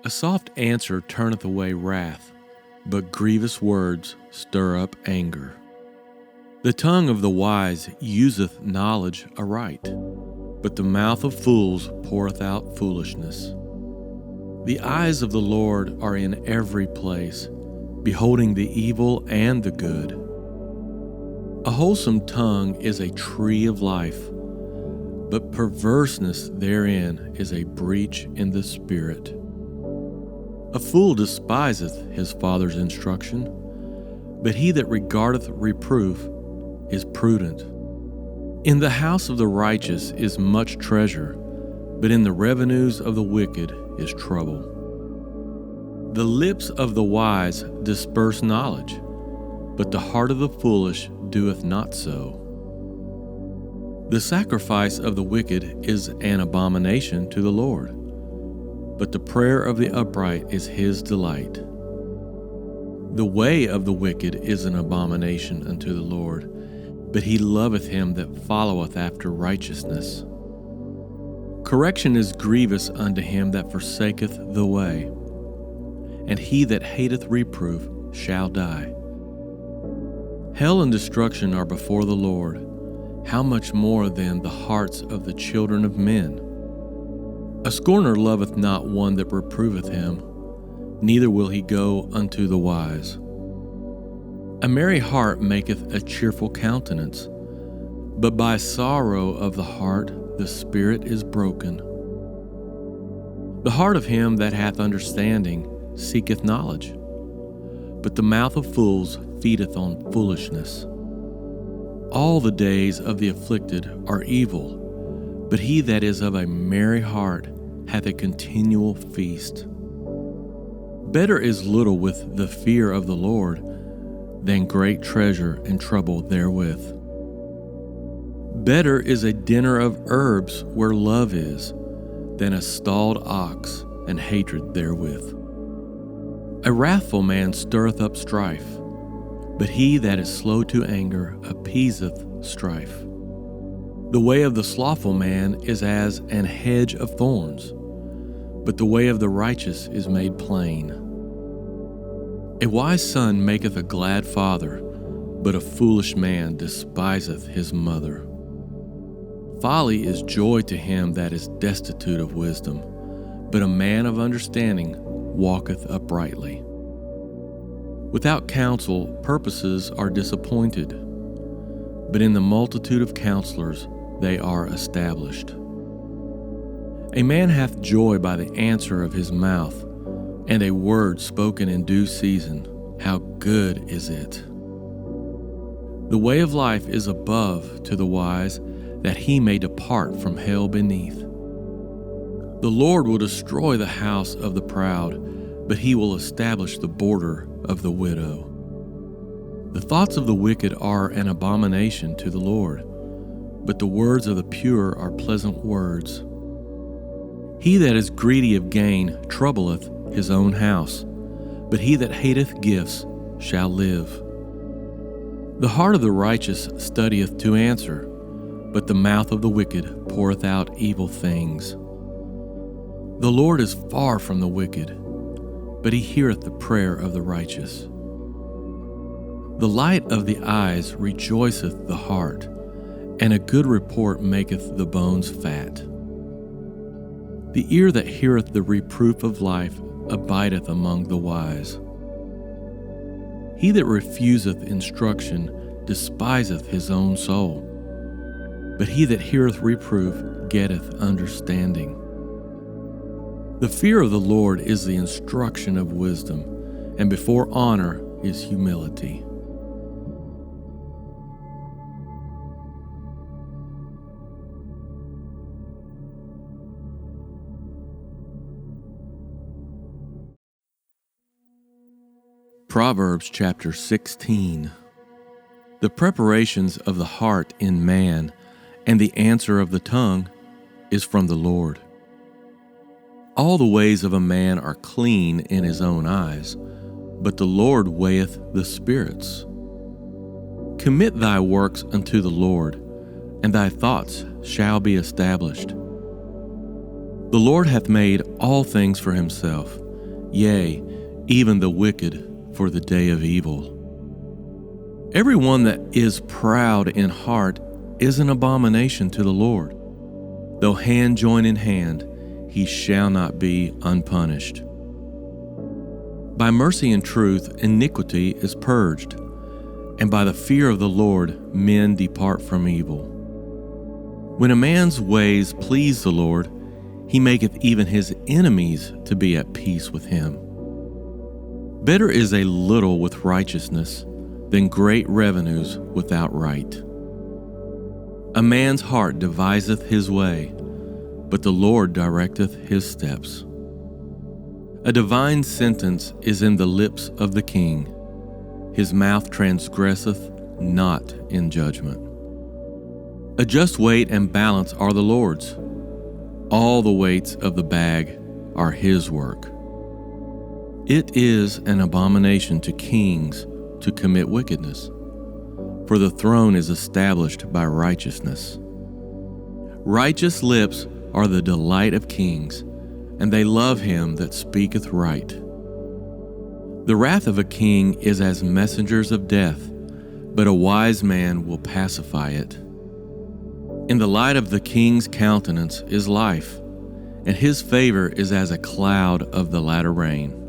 A soft answer turneth away wrath, but grievous words stir up anger. The tongue of the wise useth knowledge aright, but the mouth of fools poureth out foolishness. The eyes of the Lord are in every place, beholding the evil and the good. A wholesome tongue is a tree of life, but perverseness therein is a breach in the spirit. A fool despiseth his father's instruction, but he that regardeth reproof is prudent. In the house of the righteous is much treasure, but in the revenues of the wicked is trouble. The lips of the wise disperse knowledge, but the heart of the foolish doeth not so. The sacrifice of the wicked is an abomination to the Lord, but the prayer of the upright is his delight. The way of the wicked is an abomination unto the Lord, but he loveth him that followeth after righteousness. Correction is grievous unto him that forsaketh the way, and he that hateth reproof shall die. Hell and destruction are before the Lord. How much more then the hearts of the children of men? A scorner loveth not one that reproveth him, neither will he go unto the wise. A merry heart maketh a cheerful countenance, but by sorrow of the heart the spirit is broken. The heart of him that hath understanding seeketh knowledge, but the mouth of fools feedeth on foolishness. All the days of the afflicted are evil, but he that is of a merry heart hath a continual feast. Better is little with the fear of the Lord than great treasure and trouble therewith. Better is a dinner of herbs where love is, than a stalled ox and hatred therewith. A wrathful man stirreth up strife, but he that is slow to anger appeaseth strife. The way of the slothful man is as an hedge of thorns, but the way of the righteous is made plain. A wise son maketh a glad father, but a foolish man despiseth his mother. Folly is joy to him that is destitute of wisdom, but a man of understanding walketh uprightly. Without counsel, purposes are disappointed, but in the multitude of counselors they are established. A man hath joy by the answer of his mouth, and a word spoken in due season. How good is it! The way of life is above to the wise, that he may depart from hell beneath. The Lord will destroy the house of the proud, but he will establish the border of the widow. The thoughts of the wicked are an abomination to the Lord, but the words of the pure are pleasant words. He that is greedy of gain troubleth his own house, but he that hateth gifts shall live. The heart of the righteous studieth to answer, but the mouth of the wicked poureth out evil things. The Lord is far from the wicked, but he heareth the prayer of the righteous. The light of the eyes rejoiceth the heart, and a good report maketh the bones fat. The ear that heareth the reproof of life abideth among the wise. He that refuseth instruction despiseth his own soul, but he that heareth reproof getteth understanding. The fear of the Lord is the instruction of wisdom, and before honor is humility. Proverbs chapter 16. The preparations of the heart in man, and the answer of the tongue is from the Lord. All the ways of a man are clean in his own eyes, but the Lord weigheth the spirits. Commit thy works unto the Lord, and thy thoughts shall be established. The Lord hath made all things for himself, yea, even the wicked for the day of evil. Every one that is proud in heart is an abomination to the Lord. Though hand join in hand, he shall not be unpunished. By mercy and truth, iniquity is purged, and by the fear of the Lord, men depart from evil. When a man's ways please the Lord, he maketh even his enemies to be at peace with him. Better is a little with righteousness than great revenues without right. A man's heart deviseth his way, but the Lord directeth his steps. A divine sentence is in the lips of the king. His mouth transgresseth not in judgment. A just weight and balance are the Lord's. All the weights of the bag are his work. It is an abomination to kings to commit wickedness, for the throne is established by righteousness. Righteous lips are the delight of kings, and they love him that speaketh right. The wrath of a king is as messengers of death, but a wise man will pacify it. In the light of the king's countenance is life, and his favor is as a cloud of the latter rain.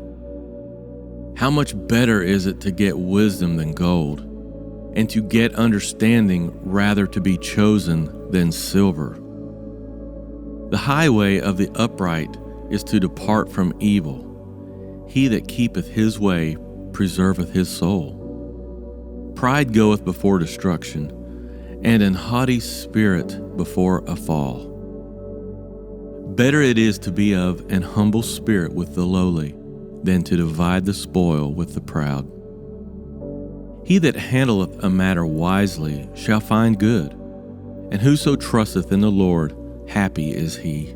How much better is it to get wisdom than gold, and to get understanding rather to be chosen than silver? The highway of the upright is to depart from evil. He that keepeth his way preserveth his soul. Pride goeth before destruction, and an haughty spirit before a fall. Better it is to be of an humble spirit with the lowly, than to divide the spoil with the proud. He that handleth a matter wisely shall find good, and whoso trusteth in the Lord, happy is he.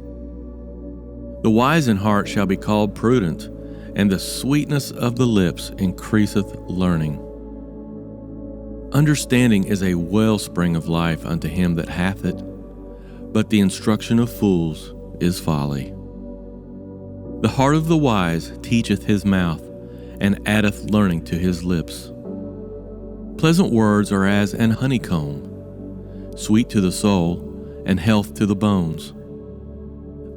The wise in heart shall be called prudent, and the sweetness of the lips increaseth learning. Understanding is a wellspring of life unto him that hath it, but the instruction of fools is folly. The heart of the wise teacheth his mouth, and addeth learning to his lips. Pleasant words are as an honeycomb, sweet to the soul, and health to the bones.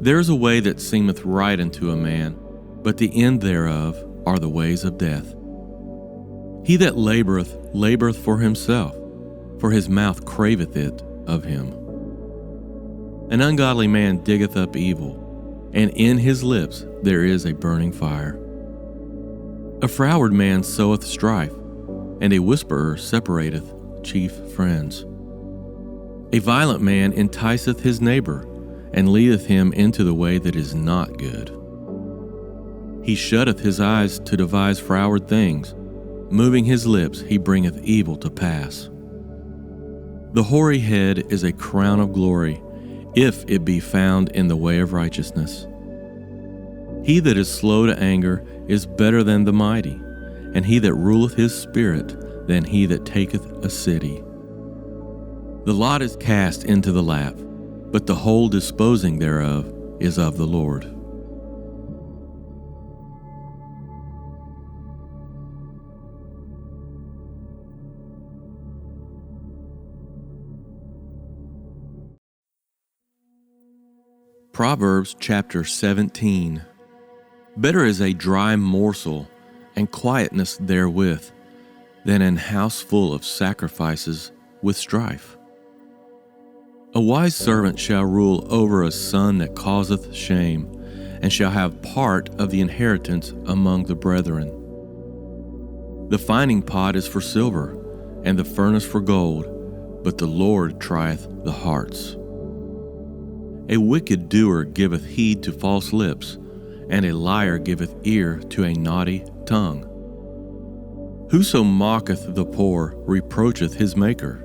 There is a way that seemeth right unto a man, but the end thereof are the ways of death. He that laboureth for himself, for his mouth craveth it of him. An ungodly man diggeth up evil, and in his lips there is a burning fire. A froward man soweth strife, and a whisperer separateth chief friends. A violent man enticeth his neighbor, and leadeth him into the way that is not good. He shutteth his eyes to devise froward things, moving his lips he bringeth evil to pass. The hoary head is a crown of glory, if it be found in the way of righteousness. He that is slow to anger is better than the mighty, and he that ruleth his spirit than he that taketh a city. The lot is cast into the lap, but the whole disposing thereof is of the Lord. Proverbs chapter 17. Better is a dry morsel, and quietness therewith, than an house full of sacrifices with strife. A wise servant shall rule over a son that causeth shame, and shall have part of the inheritance among the brethren. The fining pot is for silver, and the furnace for gold, but the Lord trieth the hearts. A wicked doer giveth heed to false lips, and a liar giveth ear to a naughty tongue. Whoso mocketh the poor reproacheth his Maker,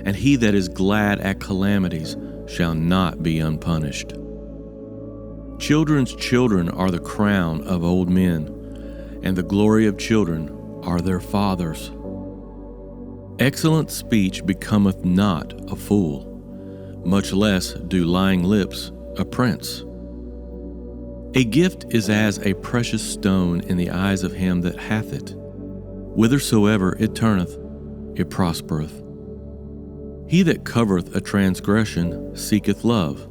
and he that is glad at calamities shall not be unpunished. Children's children are the crown of old men, and the glory of children are their fathers. Excellent speech becometh not a fool, much less do lying lips a prince. A gift is as a precious stone in the eyes of him that hath it. Whithersoever it turneth, it prospereth. He that covereth a transgression seeketh love,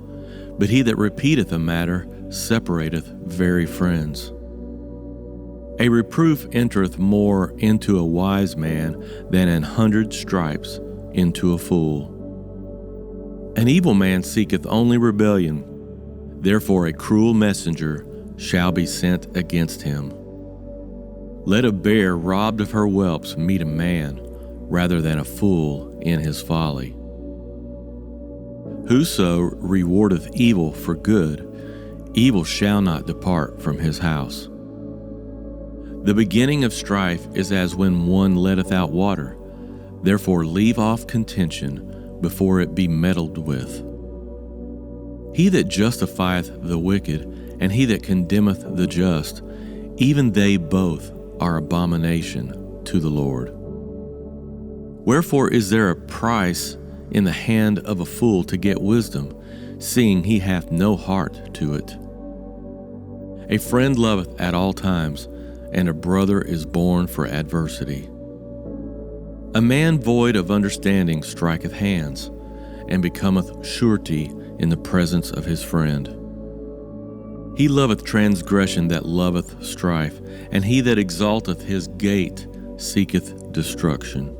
but he that repeateth a matter separateth very friends. A reproof entereth more into a wise man than 100 stripes into a fool. An evil man seeketh only rebellion, therefore a cruel messenger shall be sent against him. Let a bear robbed of her whelps meet a man, rather than a fool in his folly. Whoso rewardeth evil for good, evil shall not depart from his house. The beginning of strife is as when one letteth out water, therefore leave off contention before it be meddled with. He that justifieth the wicked, and he that condemneth the just, even they both are abomination to the Lord. Wherefore is there a price in the hand of a fool to get wisdom, seeing he hath no heart to it? A friend loveth at all times, and a brother is born for adversity. A man void of understanding striketh hands, and becometh surety in the presence of his friend. He loveth transgression that loveth strife, and he that exalteth his gate seeketh destruction.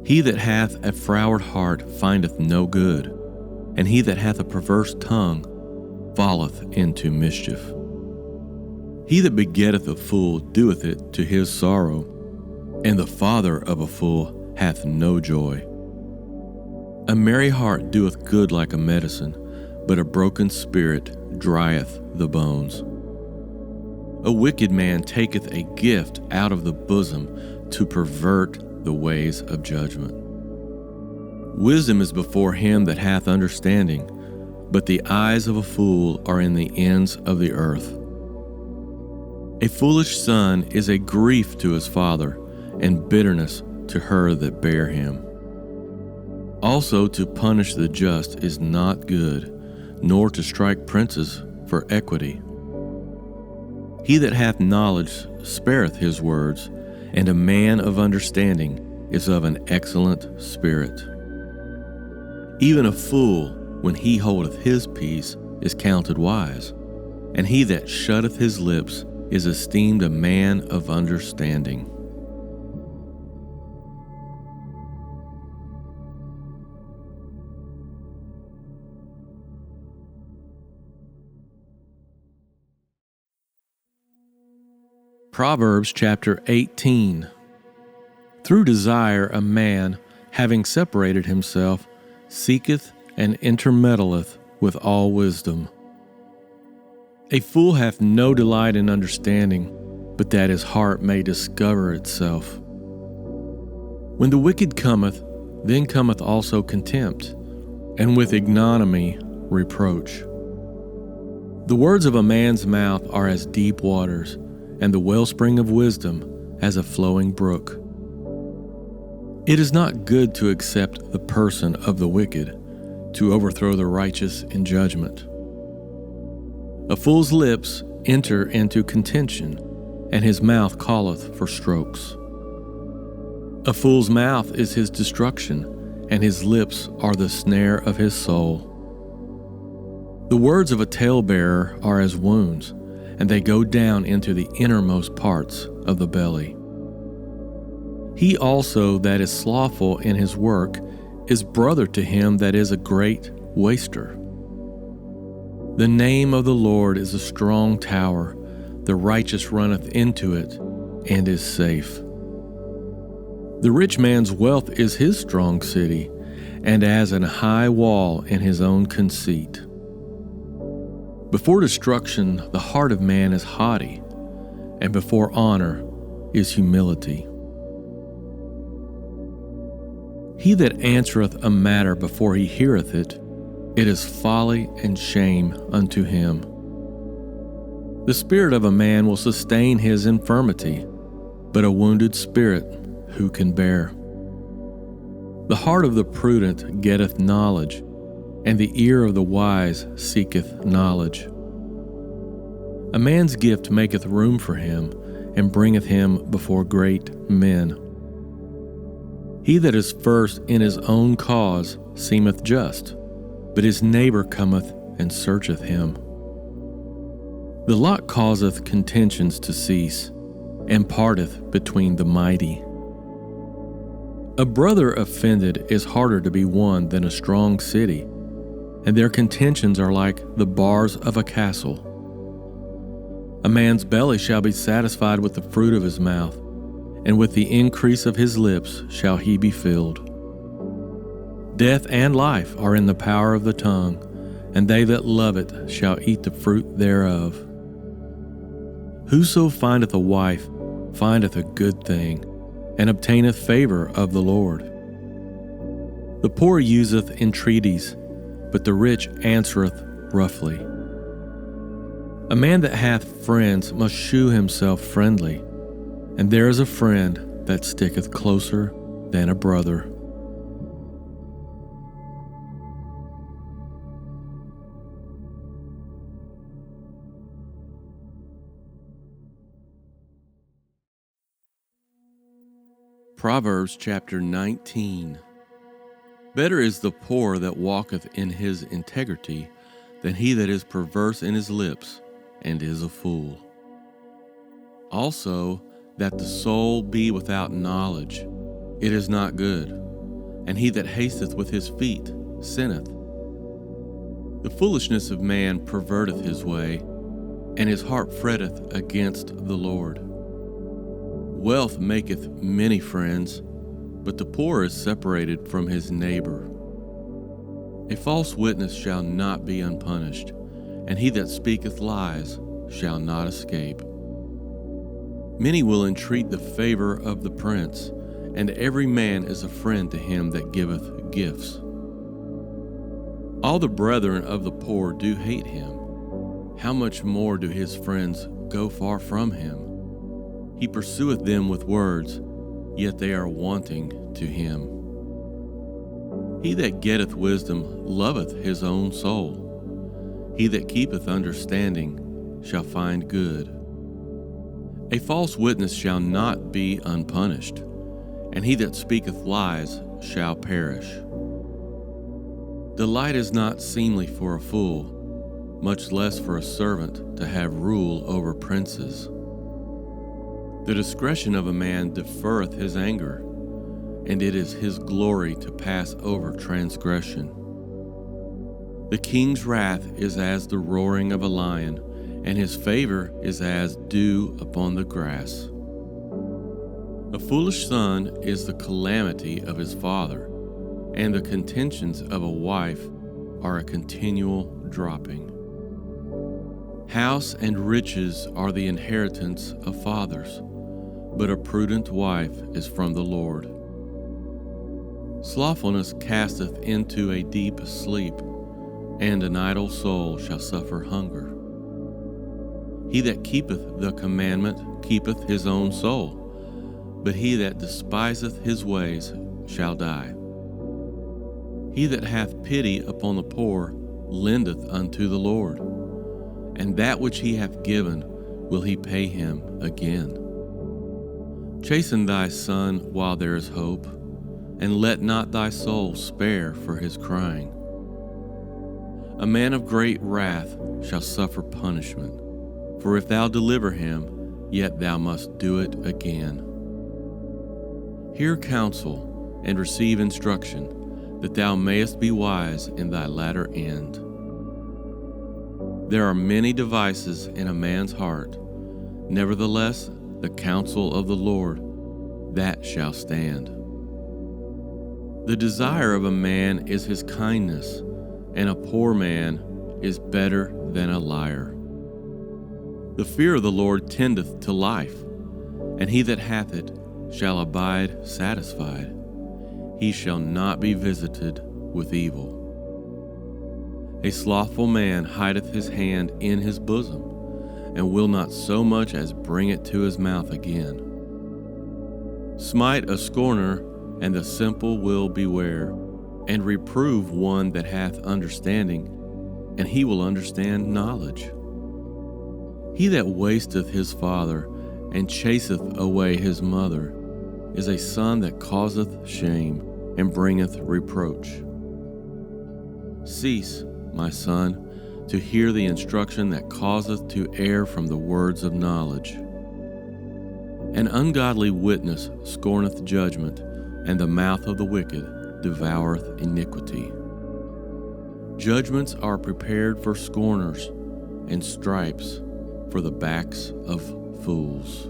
He that hath a froward heart findeth no good, and he that hath a perverse tongue falleth into mischief. He that begetteth a fool doeth it to his sorrow, and the father of a fool hath no joy. A merry heart doeth good like a medicine, but a broken spirit drieth the bones. A wicked man taketh a gift out of the bosom to pervert the ways of judgment. Wisdom is before him that hath understanding, but the eyes of a fool are in the ends of the earth. A foolish son is a grief to his father, and bitterness to her that bare him. Also to punish the just is not good, nor to strike princes for equity. He that hath knowledge spareth his words, and a man of understanding is of an excellent spirit. Even a fool, when he holdeth his peace, is counted wise, and he that shutteth his lips is esteemed a man of understanding. Proverbs chapter 18. Through desire a man, having separated himself, seeketh and intermeddleth with all wisdom. A fool hath no delight in understanding, but that his heart may discover itself. When the wicked cometh, then cometh also contempt, and with ignominy reproach. The words of a man's mouth are as deep waters, and the wellspring of wisdom as a flowing brook. It is not good to accept the person of the wicked, to overthrow the righteous in judgment. A fool's lips enter into contention, and his mouth calleth for strokes. A fool's mouth is his destruction, and his lips are the snare of his soul. The words of a talebearer are as wounds, and they go down into the innermost parts of the belly. He also that is slothful in his work is brother to him that is a great waster. The name of the Lord is a strong tower, the righteous runneth into it, and is safe. The rich man's wealth is his strong city, and as an high wall in his own conceit. Before destruction the heart of man is haughty, and before honor is humility. He that answereth a matter before he heareth it, it is folly and shame unto him. The spirit of a man will sustain his infirmity, but a wounded spirit who can bear? The heart of the prudent getteth knowledge, and the ear of the wise seeketh knowledge. A man's gift maketh room for him, and bringeth him before great men. He that is first in his own cause seemeth just, but his neighbor cometh and searcheth him. The lot causeth contentions to cease, and parteth between the mighty. A brother offended is harder to be won than a strong city, and their contentions are like the bars of a castle. A man's belly shall be satisfied with the fruit of his mouth, and with the increase of his lips shall he be filled. Death and life are in the power of the tongue, and they that love it shall eat the fruit thereof. Whoso findeth a wife findeth a good thing, and obtaineth favor of the Lord. The poor useth entreaties, but the rich answereth roughly. A man that hath friends must shew himself friendly, and there is a friend that sticketh closer than a brother. Proverbs chapter 19. Better is the poor that walketh in his integrity than he that is perverse in his lips and is a fool. Also, that the soul be without knowledge, it is not good, and he that hasteth with his feet sinneth. The foolishness of man perverteth his way, and his heart fretteth against the Lord. Wealth maketh many friends, but the poor is separated from his neighbor. A false witness shall not be unpunished, and he that speaketh lies shall not escape. Many will entreat the favor of the prince, and every man is a friend to him that giveth gifts. All the brethren of the poor do hate him. How much more do his friends go far from him? He pursueth them with words, yet they are wanting to him. He that getteth wisdom loveth his own soul. He that keepeth understanding shall find good. A false witness shall not be unpunished, and he that speaketh lies shall perish. Delight is not seemly for a fool, much less for a servant to have rule over princes. The discretion of a man deferreth his anger, and it is his glory to pass over transgression. The king's wrath is as the roaring of a lion, and his favor is as dew upon the grass. A foolish son is the calamity of his father, and the contentions of a wife are a continual dropping. House and riches are the inheritance of fathers, but a prudent wife is from the Lord. Slothfulness casteth into a deep sleep, and an idle soul shall suffer hunger. He that keepeth the commandment keepeth his own soul, but he that despiseth his ways shall die. He that hath pity upon the poor lendeth unto the Lord, and that which he hath given will he pay him again. Chasten thy son while there is hope, and let not thy soul spare for his crying. A man of great wrath shall suffer punishment, for if thou deliver him, yet thou must do it again. Hear counsel, and receive instruction, that thou mayest be wise in thy latter end. There are many devices in a man's heart, nevertheless the counsel of the Lord, that shall stand. The desire of a man is his kindness, and a poor man is better than a liar. The fear of the Lord tendeth to life, and he that hath it shall abide satisfied. He shall not be visited with evil. A slothful man hideth his hand in his bosom, and will not so much as bring it to his mouth again. Smite a scorner, and the simple will beware, and reprove one that hath understanding, and he will understand knowledge. He that wasteth his father, and chaseth away his mother, is a son that causeth shame, and bringeth reproach. Cease, my son, to hear the instruction that causeth to err from the words of knowledge. An ungodly witness scorneth judgment, and the mouth of the wicked devoureth iniquity. Judgments are prepared for scorners, and stripes for the backs of fools.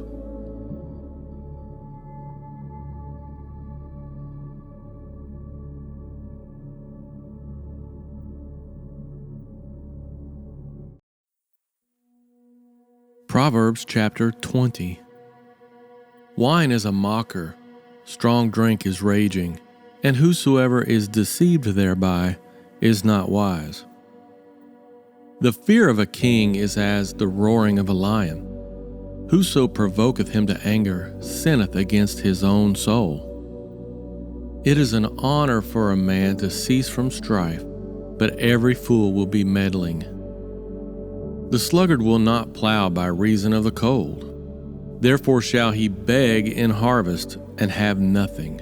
Proverbs chapter 20. Wine is a mocker, strong drink is raging, and whosoever is deceived thereby is not wise. The fear of a king is as the roaring of a lion. Whoso provoketh him to anger sinneth against his own soul. It is an honor for a man to cease from strife, but every fool will be meddling. The sluggard will not plow by reason of the cold. Therefore shall he beg in harvest and have nothing.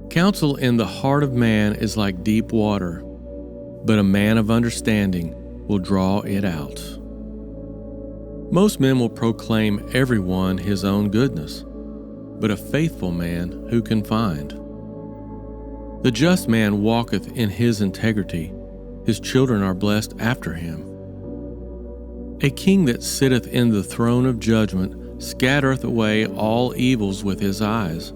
Counsel in the heart of man is like deep water, but a man of understanding will draw it out. Most men will proclaim every one his own goodness, but a faithful man who can find? The just man walketh in his integrity, his children are blessed after him. A king that sitteth in the throne of judgment scattereth away all evils with his eyes.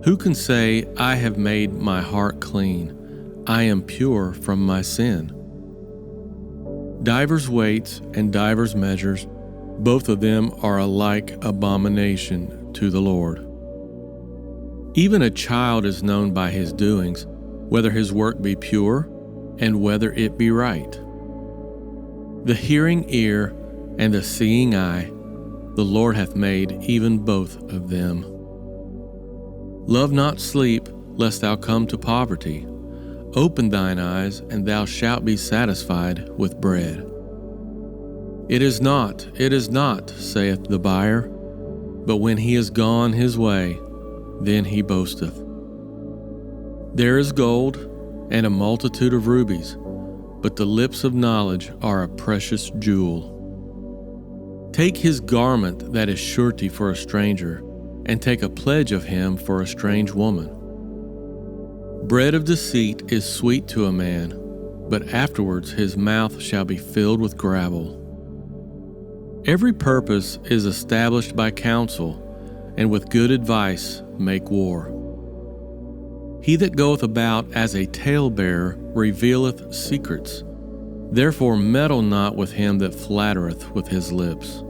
Who can say, I have made my heart clean, I am pure from my sin? Divers weights and divers measures, both of them are alike abomination to the Lord. Even a child is known by his doings, whether his work be pure and whether it be right. The hearing ear and the seeing eye, the Lord hath made even both of them. Love not sleep, lest thou come to poverty. Open thine eyes, and thou shalt be satisfied with bread. It is not, saith the buyer, but when he is gone his way, then he boasteth. There is gold and a multitude of rubies, but the lips of knowledge are a precious jewel. Take his garment that is surety for a stranger, and take a pledge of him for a strange woman. Bread of deceit is sweet to a man, but afterwards his mouth shall be filled with gravel. Every purpose is established by counsel, and with good advice make war. He that goeth about as a talebearer revealeth secrets. Therefore meddle not with him that flattereth with his lips.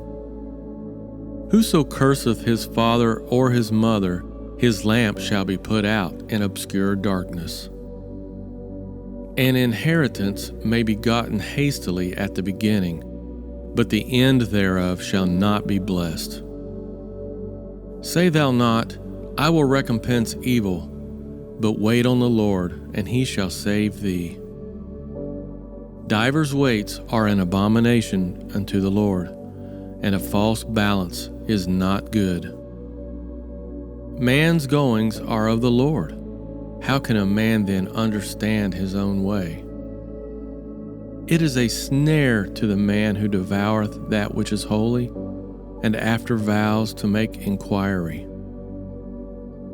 Whoso curseth his father or his mother, his lamp shall be put out in obscure darkness. An inheritance may be gotten hastily at the beginning, but the end thereof shall not be blessed. Say thou not, I will recompense evil, but wait on the Lord, and he shall save thee. Divers weights are an abomination unto the Lord, and a false balance is not good. Man's goings are of the Lord. How can a man then understand his own way? It is a snare to the man who devoureth that which is holy, and after vows to make inquiry.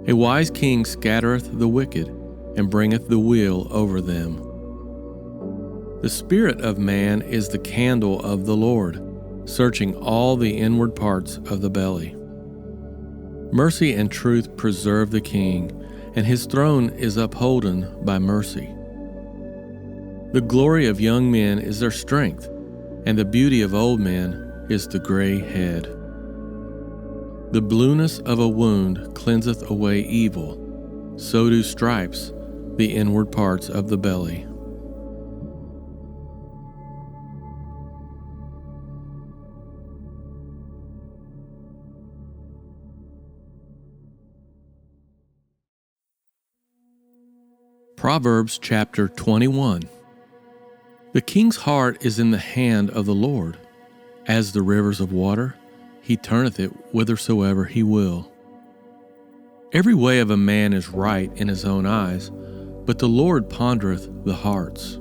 A wise king scattereth the wicked, and bringeth the weal over them. The spirit of man is the candle of the Lord, searching all the inward parts of the belly. Mercy and truth preserve the king, and his throne is upholden by mercy. The glory of young men is their strength, and the beauty of old men is the gray head. The blueness of a wound cleanseth away evil, so do stripes the inward parts of the belly. Proverbs chapter 21. The king's heart is in the hand of the Lord. As the rivers of water, he turneth it whithersoever he will. Every way of a man is right in his own eyes, but the Lord pondereth the hearts.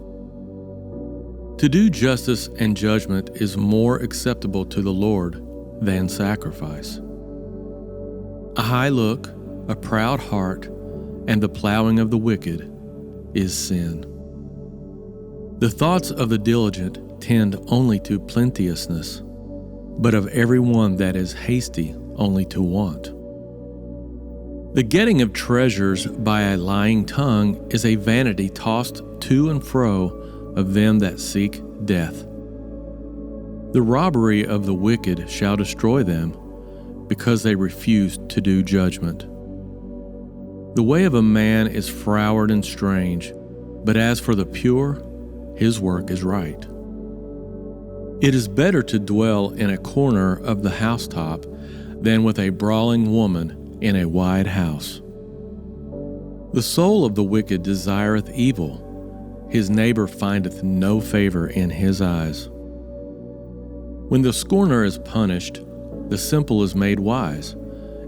To do justice and judgment is more acceptable to the Lord than sacrifice. A high look, a proud heart, and the plowing of the wicked is sin. The thoughts of the diligent tend only to plenteousness, but of every one that is hasty only to want. The getting of treasures by a lying tongue is a vanity tossed to and fro of them that seek death. The robbery of the wicked shall destroy them, because they refuse to do judgment. The way of a man is froward and strange, but as for the pure, his work is right. It is better to dwell in a corner of the housetop than with a brawling woman in a wide house. The soul of the wicked desireth evil, his neighbor findeth no favor in his eyes. When the scorner is punished, the simple is made wise,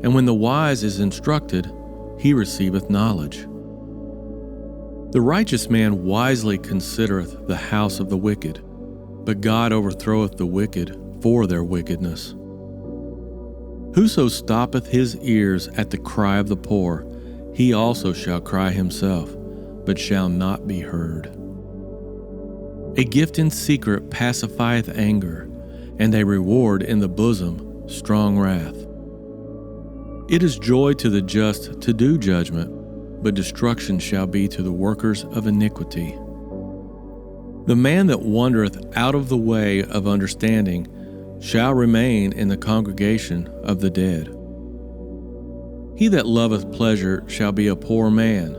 and when the wise is instructed, he receiveth knowledge. The righteous man wisely considereth the house of the wicked, but God overthroweth the wicked for their wickedness. Whoso stoppeth his ears at the cry of the poor, he also shall cry himself, but shall not be heard. A gift in secret pacifieth anger, and a reward in the bosom strong wrath. It is joy to the just to do judgment, but destruction shall be to the workers of iniquity. The man that wandereth out of the way of understanding shall remain in the congregation of the dead. He that loveth pleasure shall be a poor man.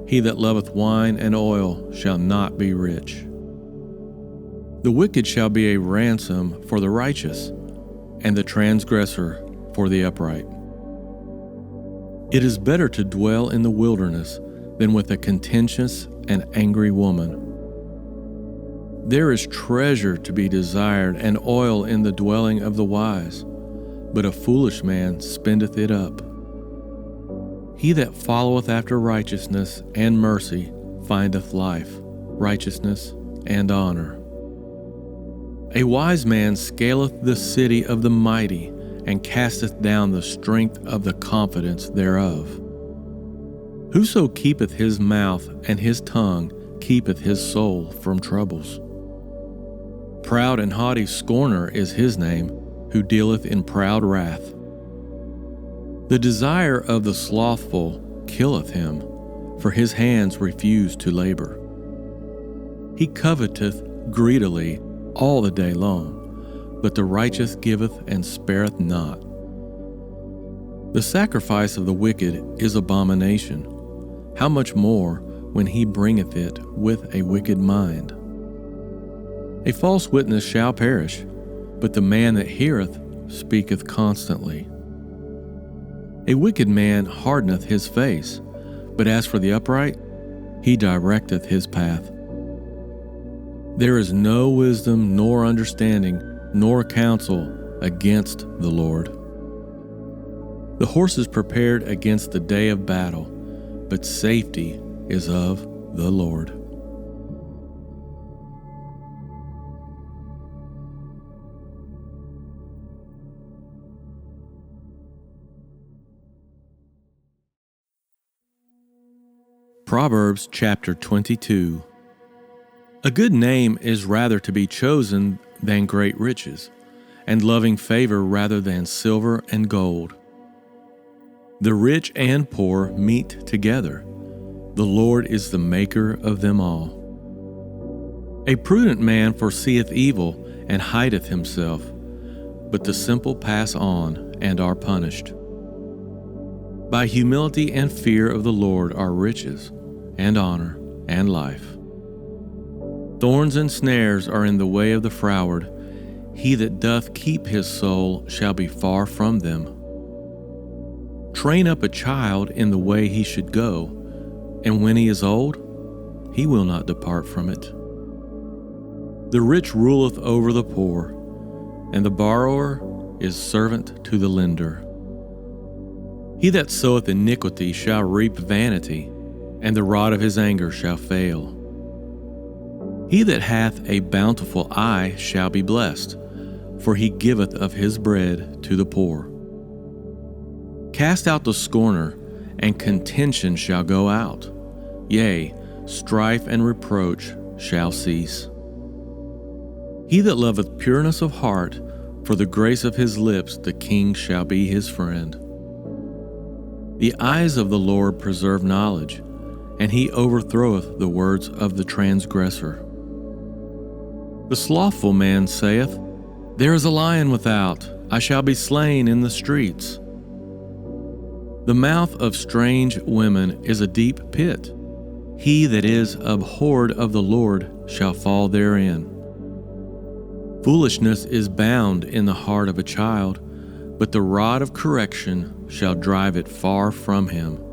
He that loveth wine and oil shall not be rich. The wicked shall be a ransom for the righteous, and the transgressor for the upright. It is better to dwell in the wilderness than with a contentious and angry woman. There is treasure to be desired and oil in the dwelling of the wise, but a foolish man spendeth it up. He that followeth after righteousness and mercy findeth life, righteousness, and honor. A wise man scaleth the city of the mighty, and casteth down the strength of the confidence thereof. Whoso keepeth his mouth and his tongue keepeth his soul from troubles. Proud and haughty scorner is his name, who dealeth in proud wrath. The desire of the slothful killeth him, for his hands refuse to labor. He coveteth greedily all the day long, but the righteous giveth and spareth not. The sacrifice of the wicked is abomination. How much more when he bringeth it with a wicked mind? A false witness shall perish, but the man that heareth speaketh constantly. A wicked man hardeneth his face, but as for the upright, he directeth his path. There is no wisdom nor understanding nor counsel against the Lord. The horse is prepared against the day of battle, but safety is of the Lord. Proverbs chapter 22. A good name is rather to be chosen than great riches, and loving favor rather than silver and gold. The rich and poor meet together. The Lord is the maker of them all. A prudent man foreseeth evil and hideth himself, but the simple pass on and are punished. By humility and fear of the Lord are riches, and honor, and life. Thorns and snares are in the way of the froward. He that doth keep his soul shall be far from them. Train up a child in the way he should go, and when he is old, he will not depart from it. The rich ruleth over the poor, and the borrower is servant to the lender. He that soweth iniquity shall reap vanity, and the rod of his anger shall fail. He that hath a bountiful eye shall be blessed, for he giveth of his bread to the poor. Cast out the scorner, and contention shall go out. Yea, strife and reproach shall cease. He that loveth pureness of heart, for the grace of his lips the king shall be his friend. The eyes of the Lord preserve knowledge, and he overthroweth the words of the transgressor. The slothful man saith, There is a lion without, I shall be slain in the streets. The mouth of strange women is a deep pit. He that is abhorred of the Lord shall fall therein. Foolishness is bound in the heart of a child, but the rod of correction shall drive it far from him.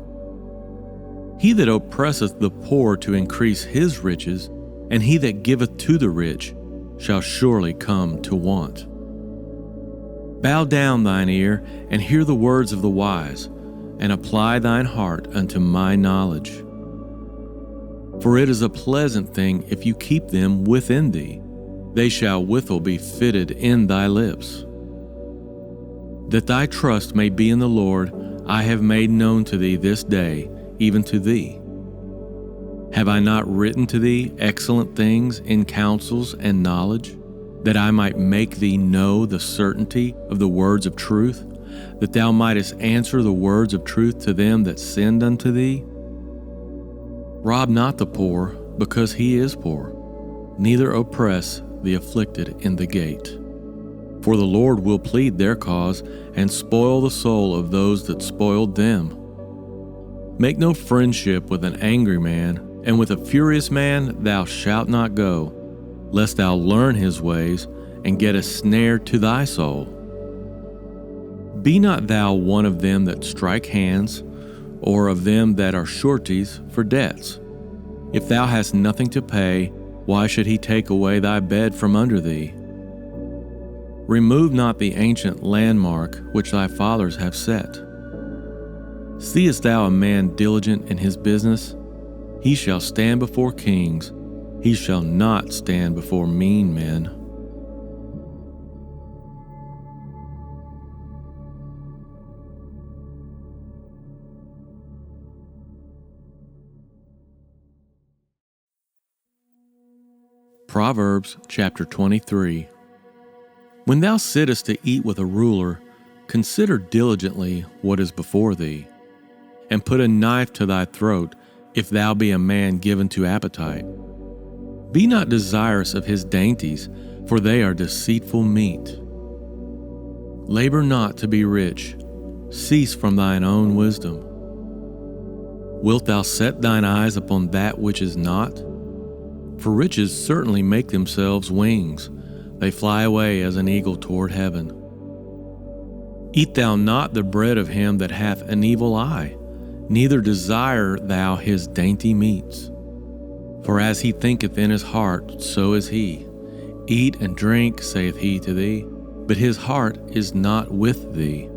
He that oppresseth the poor to increase his riches, and he that giveth to the rich, shall surely come to want. Bow down thine ear, and hear the words of the wise, and apply thine heart unto my knowledge. For it is a pleasant thing if you keep them within thee, they shall withal be fitted in thy lips. That thy trust may be in the Lord, I have made known to thee this day, even to thee. Have I not written to thee excellent things in counsels and knowledge, that I might make thee know the certainty of the words of truth, that thou mightest answer the words of truth to them that send unto thee? Rob not the poor, because he is poor, neither oppress the afflicted in the gate. For the Lord will plead their cause, and spoil the soul of those that spoiled them. Make no friendship with an angry man, and with a furious man thou shalt not go, lest thou learn his ways, and get a snare to thy soul. Be not thou one of them that strike hands, or of them that are sureties for debts. If thou hast nothing to pay, why should he take away thy bed from under thee? Remove not the ancient landmark which thy fathers have set. Seest thou a man diligent in his business? He shall stand before kings. He shall not stand before mean men. Proverbs chapter 23. When thou sittest to eat with a ruler, Consider diligently what is before thee, and put a knife to thy throat, if thou be a man given to appetite. Be not desirous of his dainties, for they are deceitful meat. Labor not to be rich, cease from thine own wisdom. Wilt thou set thine eyes upon that which is not? For riches certainly make themselves wings, they fly away as an eagle toward heaven. Eat thou not the bread of him that hath an evil eye, neither desire thou his dainty meats. For as he thinketh in his heart, so is he. Eat and drink, saith he to thee, but his heart is not with thee.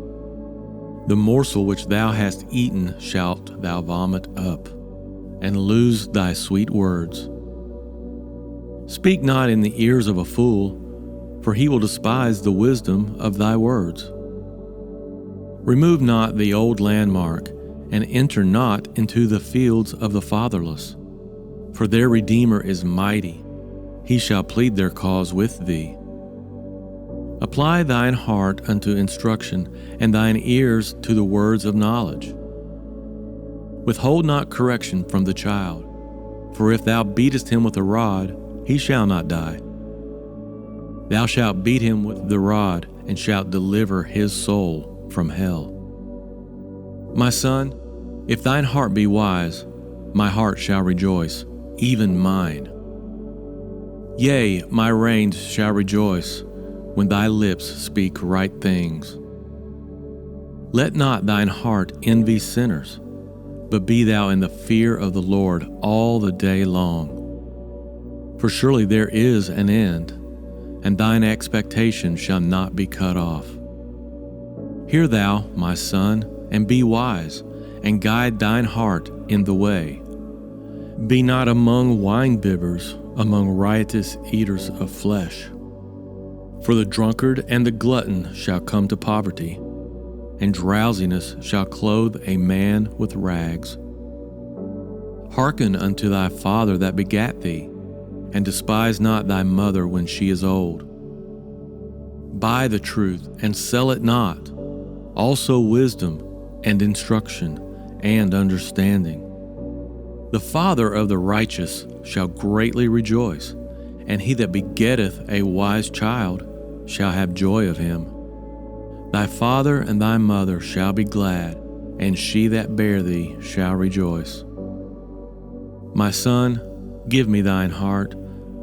The morsel which thou hast eaten shalt thou vomit up, and lose thy sweet words. Speak not in the ears of a fool, for he will despise the wisdom of thy words. Remove not the old landmark, and enter not into the fields of the fatherless. For their Redeemer is mighty, he shall plead their cause with thee. Apply thine heart unto instruction, and thine ears to the words of knowledge. Withhold not correction from the child, for if thou beatest him with a rod, he shall not die. Thou shalt beat him with the rod, and shalt deliver his soul from hell. My son, if thine heart be wise, my heart shall rejoice, even mine. Yea, my reins shall rejoice, when thy lips speak right things. Let not thine heart envy sinners, but be thou in the fear of the Lord all the day long. For surely there is an end, and thine expectation shall not be cut off. Hear thou, my son, and be wise, and guide thine heart in the way. Be not among wine-bibbers, among riotous eaters of flesh. For the drunkard and the glutton shall come to poverty, and drowsiness shall clothe a man with rags. Hearken unto thy father that begat thee, and despise not thy mother when she is old. Buy the truth, and sell it not, also wisdom, and instruction, and understanding. The father of the righteous shall greatly rejoice, and he that begetteth a wise child shall have joy of him. Thy father and thy mother shall be glad, and she that bare thee shall rejoice. My son, give me thine heart,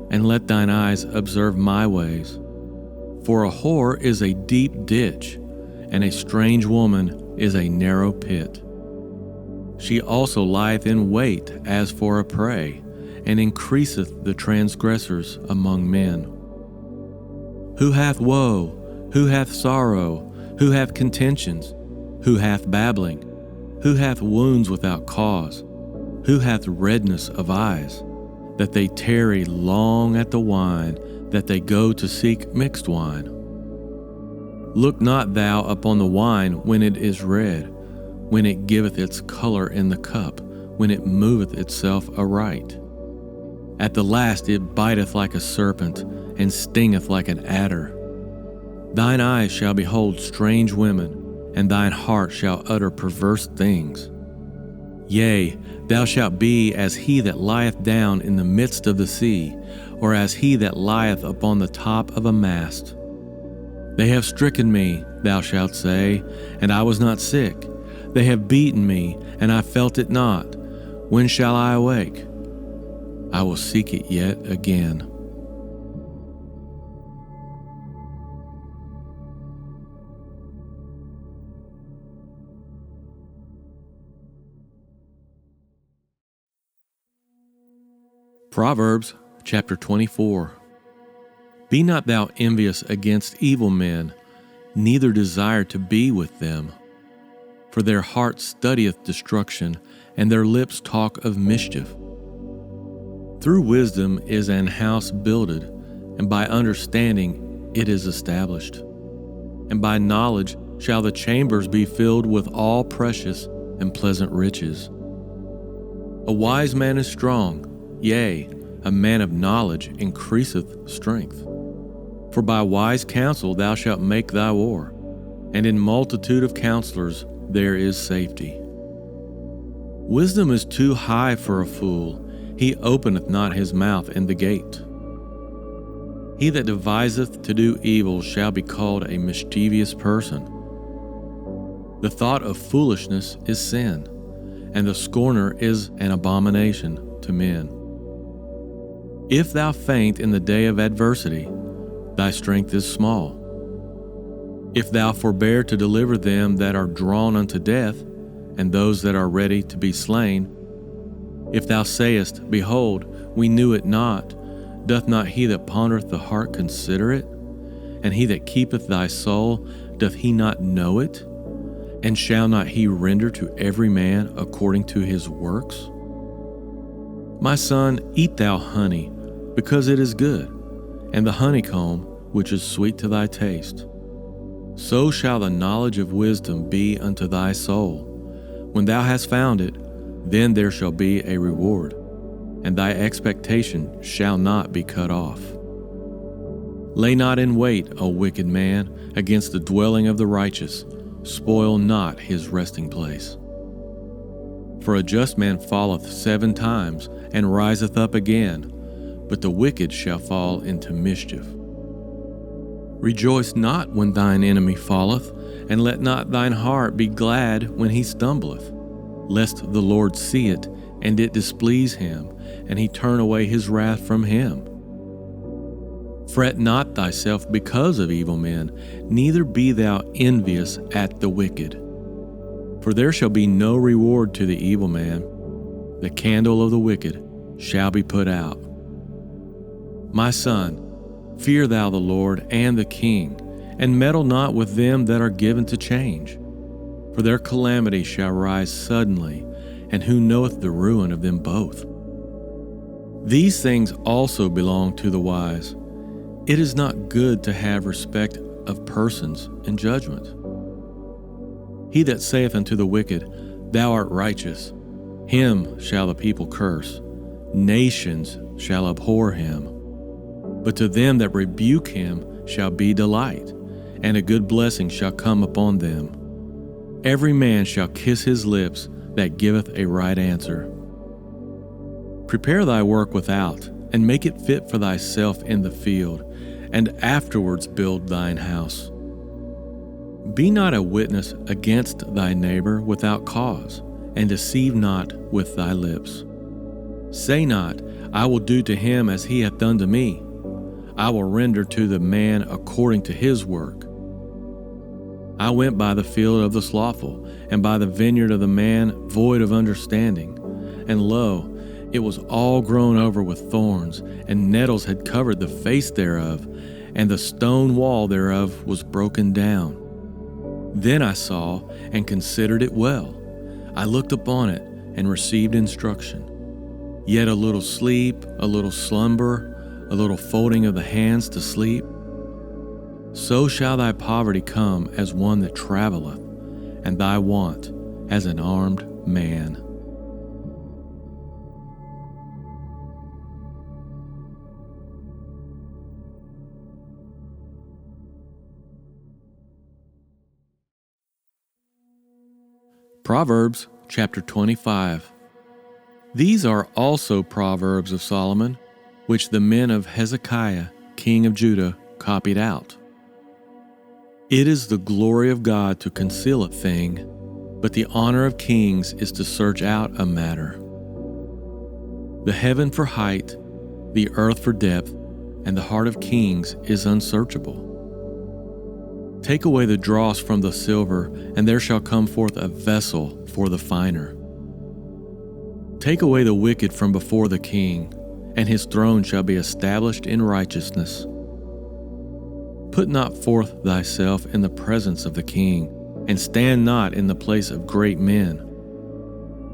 and let thine eyes observe my ways. For a whore is a deep ditch, and a strange woman is a narrow pit. She also lieth in wait as for a prey, and increaseth the transgressors among men. Who hath woe? Who hath sorrow? Who hath contentions? Who hath babbling? Who hath wounds without cause? Who hath redness of eyes? That they tarry long at the wine, that they go to seek mixed wine. Look not thou upon the wine when it is red, when it giveth its color in the cup, when it moveth itself aright. At the last it biteth like a serpent, and stingeth like an adder. Thine eyes shall behold strange women, and thine heart shall utter perverse things. Yea, thou shalt be as he that lieth down in the midst of the sea, or as he that lieth upon the top of a mast. They have stricken me, thou shalt say, and I was not sick. They have beaten me, and I felt it not. When shall I awake? I will seek it yet again. Proverbs chapter 24. Be not thou envious against evil men, neither desire to be with them. For their heart studieth destruction, and their lips talk of mischief. Through wisdom is an house builded, and by understanding it is established. And by knowledge shall the chambers be filled with all precious and pleasant riches. A wise man is strong, yea, a man of knowledge increaseth strength. For by wise counsel thou shalt make thy war, and in multitude of counselors there is safety. Wisdom is too high for a fool, he openeth not his mouth in the gate. He that deviseth to do evil shall be called a mischievous person. The thought of foolishness is sin, and the scorner is an abomination to men. If thou faint in the day of adversity, thy strength is small. If thou forbear to deliver them that are drawn unto death, and those that are ready to be slain, if thou sayest, Behold, we knew it not, doth not he that pondereth the heart consider it? And he that keepeth thy soul, doth he not know it? And shall not he render to every man according to his works? My son, eat thou honey, because it is good, and the honeycomb, which is sweet to thy taste. So shall the knowledge of wisdom be unto thy soul. When thou hast found it, then there shall be a reward, and thy expectation shall not be cut off. Lay not in wait, O wicked man, against the dwelling of the righteous. Spoil not his resting place. For a just man falleth 7 times, and riseth up again, but the wicked shall fall into mischief. Rejoice not when thine enemy falleth, and let not thine heart be glad when he stumbleth, lest the Lord see it, and it displease him, and he turn away his wrath from him. Fret not thyself because of evil men, neither be thou envious at the wicked. For there shall be no reward to the evil man. The candle of the wicked shall be put out. My son, fear thou the Lord and the king, and meddle not with them that are given to change. For their calamity shall rise suddenly, and who knoweth the ruin of them both? These things also belong to the wise. It is not good to have respect of persons in judgment. He that saith unto the wicked, Thou art righteous, him shall the people curse. Nations shall abhor him. But to them that rebuke him shall be delight, and a good blessing shall come upon them. Every man shall kiss his lips that giveth a right answer. Prepare thy work without, and make it fit for thyself in the field, and afterwards build thine house. Be not a witness against thy neighbor without cause, and deceive not with thy lips. Say not, I will do to him as he hath done to me. I will render to the man according to his work. I went by the field of the slothful, and by the vineyard of the man void of understanding. And lo, it was all grown over with thorns, and nettles had covered the face thereof, and the stone wall thereof was broken down. Then I saw and considered it well. I looked upon it and received instruction. Yet a little sleep, a little slumber, a little folding of the hands to sleep. So shall thy poverty come as one that travelleth, and thy want as an armed man. Proverbs chapter 25. These are also Proverbs of Solomon, which the men of Hezekiah, king of Judah, copied out. It is the glory of God to conceal a thing, but the honor of kings is to search out a matter. The heaven for height, the earth for depth, and the heart of kings is unsearchable. Take away the dross from the silver, and there shall come forth a vessel for the finer. Take away the wicked from before the king, and his throne shall be established in righteousness. Put not forth thyself in the presence of the king, and stand not in the place of great men.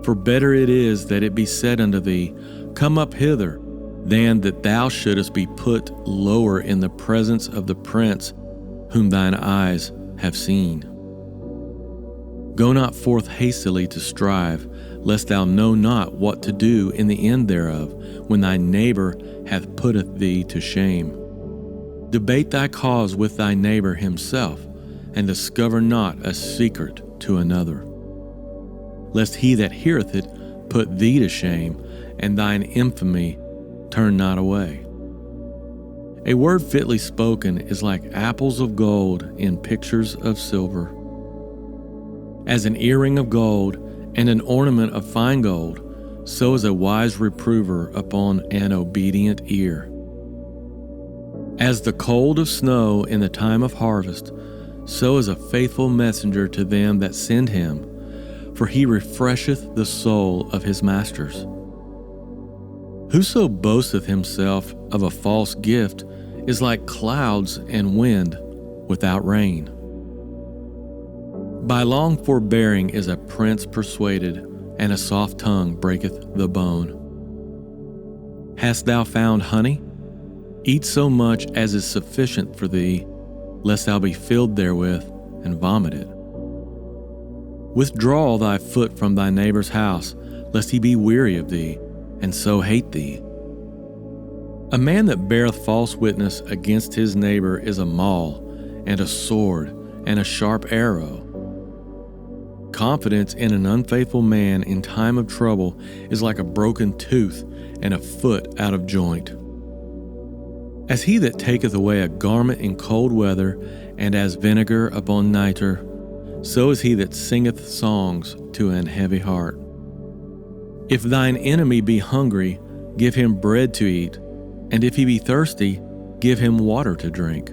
For better it is that it be said unto thee, Come up hither, than that thou shouldest be put lower in the presence of the prince whom thine eyes have seen. Go not forth hastily to strive, lest thou know not what to do in the end thereof, when thy neighbor hath putteth thee to shame. Debate thy cause with thy neighbor himself, and discover not a secret to another. Lest he that heareth it put thee to shame, and thine infamy turn not away. A word fitly spoken is like apples of gold in pictures of silver. As an earring of gold and an ornament of fine gold, so is a wise reprover upon an obedient ear. As the cold of snow in the time of harvest, so is a faithful messenger to them that send him, for he refresheth the soul of his masters. Whoso boasteth himself of a false gift is like clouds and wind without rain. By long forbearing is a prince persuaded, and a soft tongue breaketh the bone. Hast thou found honey? Eat so much as is sufficient for thee, lest thou be filled therewith and vomit it. Withdraw thy foot from thy neighbor's house, lest he be weary of thee, and so hate thee. A man that beareth false witness against his neighbor is a maul, and a sword, and a sharp arrow. Confidence in an unfaithful man in time of trouble is like a broken tooth and a foot out of joint. As he that taketh away a garment in cold weather, and as vinegar upon nitre, so is he that singeth songs to an heavy heart. If thine enemy be hungry, give him bread to eat, and if he be thirsty, give him water to drink.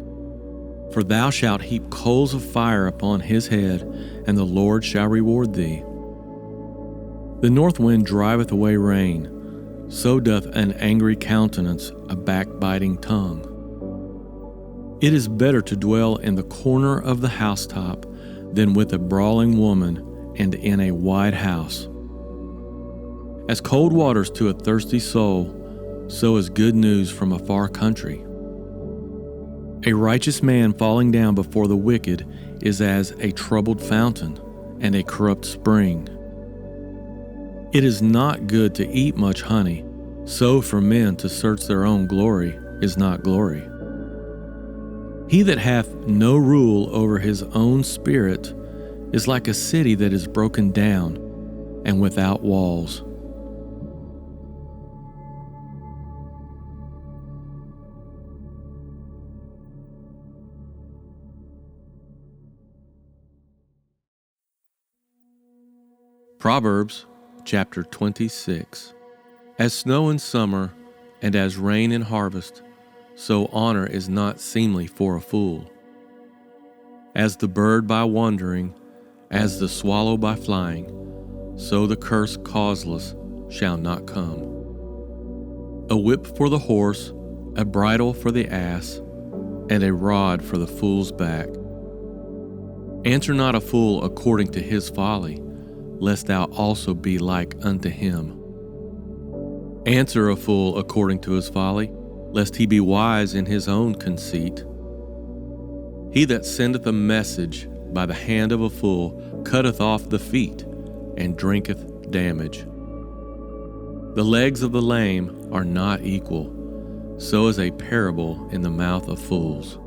For thou shalt heap coals of fire upon his head, and the Lord shall reward thee. The north wind driveth away rain, so doth an angry countenance a backbiting tongue. It is better to dwell in the corner of the housetop than with a brawling woman and in a wide house. As cold waters to a thirsty soul, so is good news from a far country. A righteous man falling down before the wicked is as a troubled fountain and a corrupt spring. It is not good to eat much honey, so for men to search their own glory is not glory. He that hath no rule over his own spirit is like a city that is broken down and without walls. Proverbs chapter 26. As snow in summer and as rain in harvest, so honor is not seemly for a fool. As the bird by wandering, as the swallow by flying, so the curse causeless shall not come. A whip for the horse, a bridle for the ass, and a rod for the fool's back. Answer not a fool according to his folly, lest thou also be like unto him. Answer a fool according to his folly, lest he be wise in his own conceit. He that sendeth a message by the hand of a fool cutteth off the feet, and drinketh damage. The legs of the lame are not equal, so is a parable in the mouth of fools.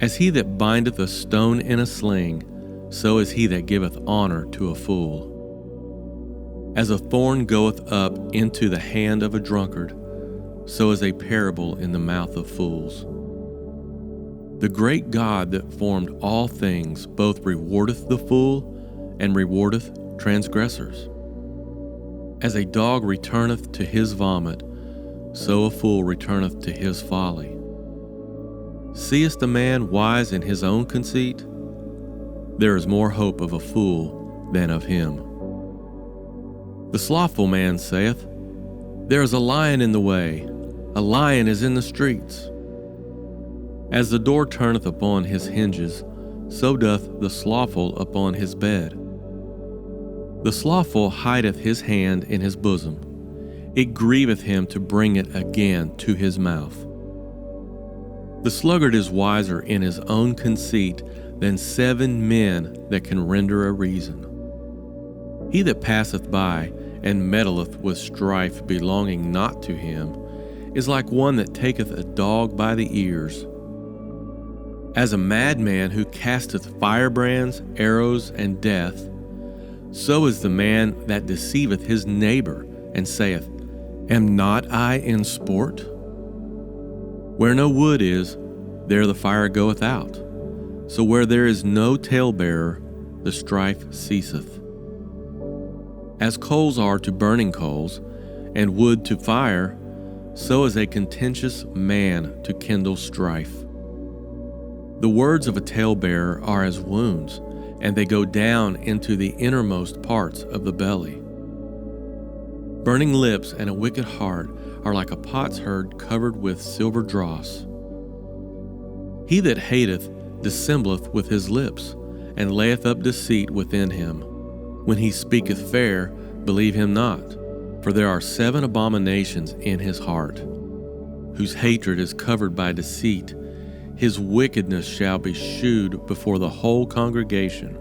As he that bindeth a stone in a sling, so is he that giveth honor to a fool. As a thorn goeth up into the hand of a drunkard, so is a parable in the mouth of fools. The great God that formed all things both rewardeth the fool and rewardeth transgressors. As a dog returneth to his vomit, so a fool returneth to his folly. Seest a man wise in his own conceit? There is more hope of a fool than of him. The slothful man saith, There is a lion in the way, a lion is in the streets. As the door turneth upon his hinges, so doth the slothful upon his bed. The slothful hideth his hand in his bosom. It grieveth him to bring it again to his mouth. The sluggard is wiser in his own conceit than 7 men that can render a reason. He that passeth by and meddleth with strife belonging not to him is like one that taketh a dog by the ears. As a madman who casteth firebrands, arrows, and death, so is the man that deceiveth his neighbor, and saith, Am not I in sport? Where no wood is, there the fire goeth out. So where there is no talebearer, the strife ceaseth. As coals are to burning coals, and wood to fire, so is a contentious man to kindle strife. The words of a talebearer are as wounds, and they go down into the innermost parts of the belly. Burning lips and a wicked heart are like a potsherd covered with silver dross. He that hateth dissembleth with his lips, and layeth up deceit within him. When he speaketh fair, believe him not, for there are 7 abominations in his heart, whose hatred is covered by deceit. His wickedness shall be shewed before the whole congregation.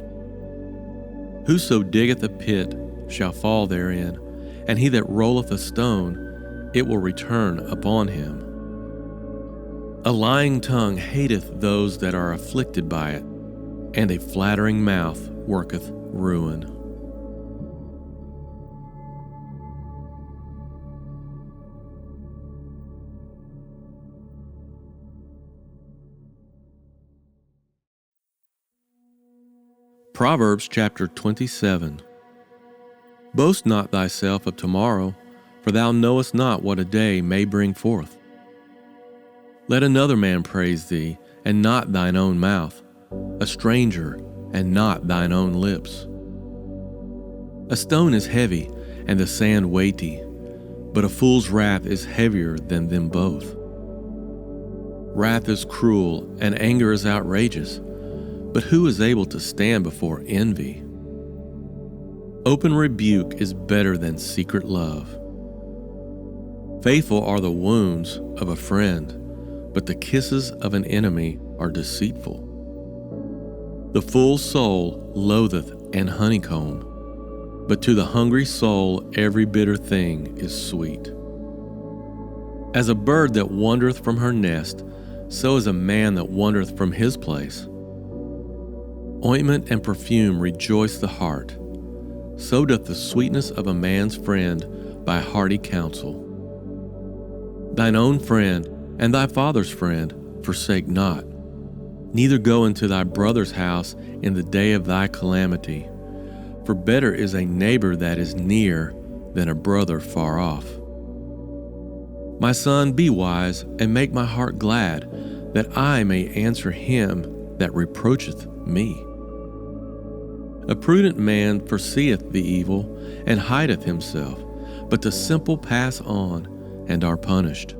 Whoso diggeth a pit shall fall therein, and he that rolleth a stone, it will return upon him. A lying tongue hateth those that are afflicted by it, and a flattering mouth worketh ruin. Proverbs chapter 27. Boast not thyself of tomorrow, for thou knowest not what a day may bring forth. Let another man praise thee, and not thine own mouth, a stranger, and not thine own lips. A stone is heavy, and the sand weighty, but a fool's wrath is heavier than them both. Wrath is cruel, and anger is outrageous, but who is able to stand before envy? Open rebuke is better than secret love. Faithful are the wounds of a friend, but the kisses of an enemy are deceitful. The full soul loatheth an honeycomb, but to the hungry soul every bitter thing is sweet. As a bird that wandereth from her nest, so is a man that wandereth from his place. Ointment and perfume rejoice the heart, so doth the sweetness of a man's friend by hearty counsel. Thine own friend and thy father's friend forsake not, neither go into thy brother's house in the day of thy calamity, for better is a neighbor that is near than a brother far off. My son, be wise, and make my heart glad, that I may answer him that reproacheth me. A prudent man foreseeth the evil, and hideth himself, but the simple pass on, and are punished.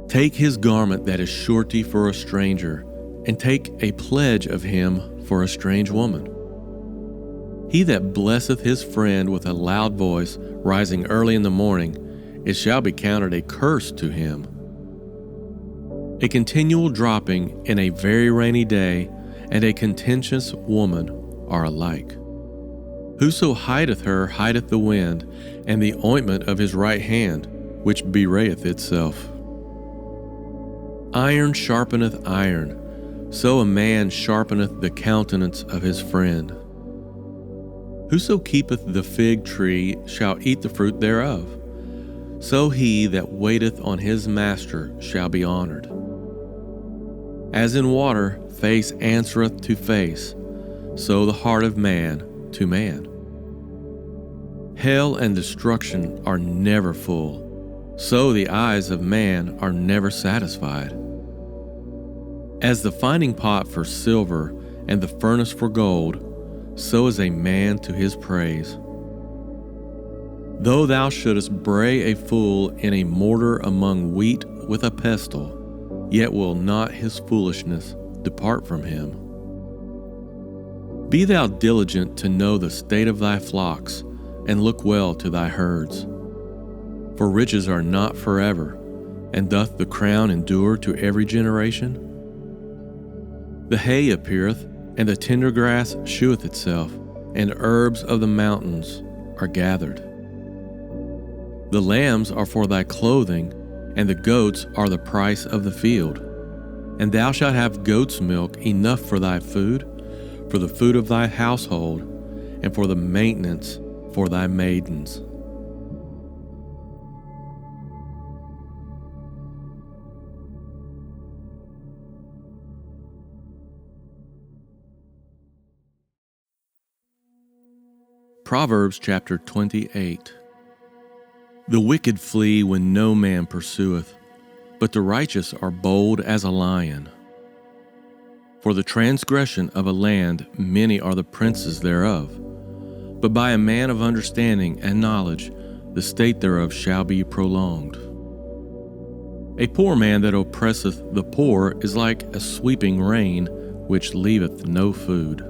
Take his garment that is surety for a stranger, and take a pledge of him for a strange woman. He that blesseth his friend with a loud voice, rising early in the morning, it shall be counted a curse to him. A continual dropping in a very rainy day, and a contentious woman are alike. Whoso hideth her hideth the wind, and the ointment of his right hand, which bewrayeth itself. Iron sharpeneth iron, so a man sharpeneth the countenance of his friend. Whoso keepeth the fig tree shall eat the fruit thereof, so he that waiteth on his master shall be honored. As in water face answereth to face, so the heart of man to man. Hell and destruction are never full, so the eyes of man are never satisfied. As the finding pot for silver and the furnace for gold, so is a man to his praise. Though thou shouldest bray a fool in a mortar among wheat with a pestle, yet will not his foolishness depart from him. Be thou diligent to know the state of thy flocks, and look well to thy herds. For riches are not forever, and doth the crown endure to every generation? The hay appeareth, and the tender grass sheweth itself, and herbs of the mountains are gathered. The lambs are for thy clothing, and the goats are the price of the field. And thou shalt have goat's milk enough for thy food, for the food of thy household, and for the maintenance for thy maidens. Proverbs chapter 28. The wicked flee when no man pursueth, but the righteous are bold as a lion. For the transgression of a land many are the princes thereof, but by a man of understanding and knowledge the state thereof shall be prolonged. A poor man that oppresseth the poor is like a sweeping rain, which leaveth no food.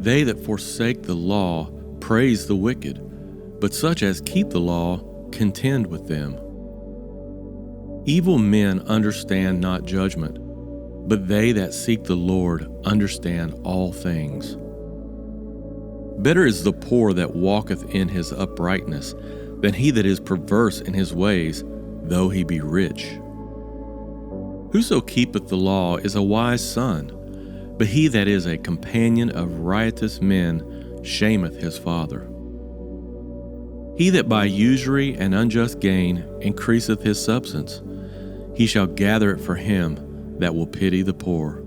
They that forsake the law praise the wicked, but such as keep the law contend with them. Evil men understand not judgment, but they that seek the Lord understand all things. Better is the poor that walketh in his uprightness than he that is perverse in his ways, though he be rich. Whoso keepeth the law is a wise son, but he that is a companion of riotous men shameth his father. He that by usury and unjust gain increaseth his substance, he shall gather it for him that will pity the poor.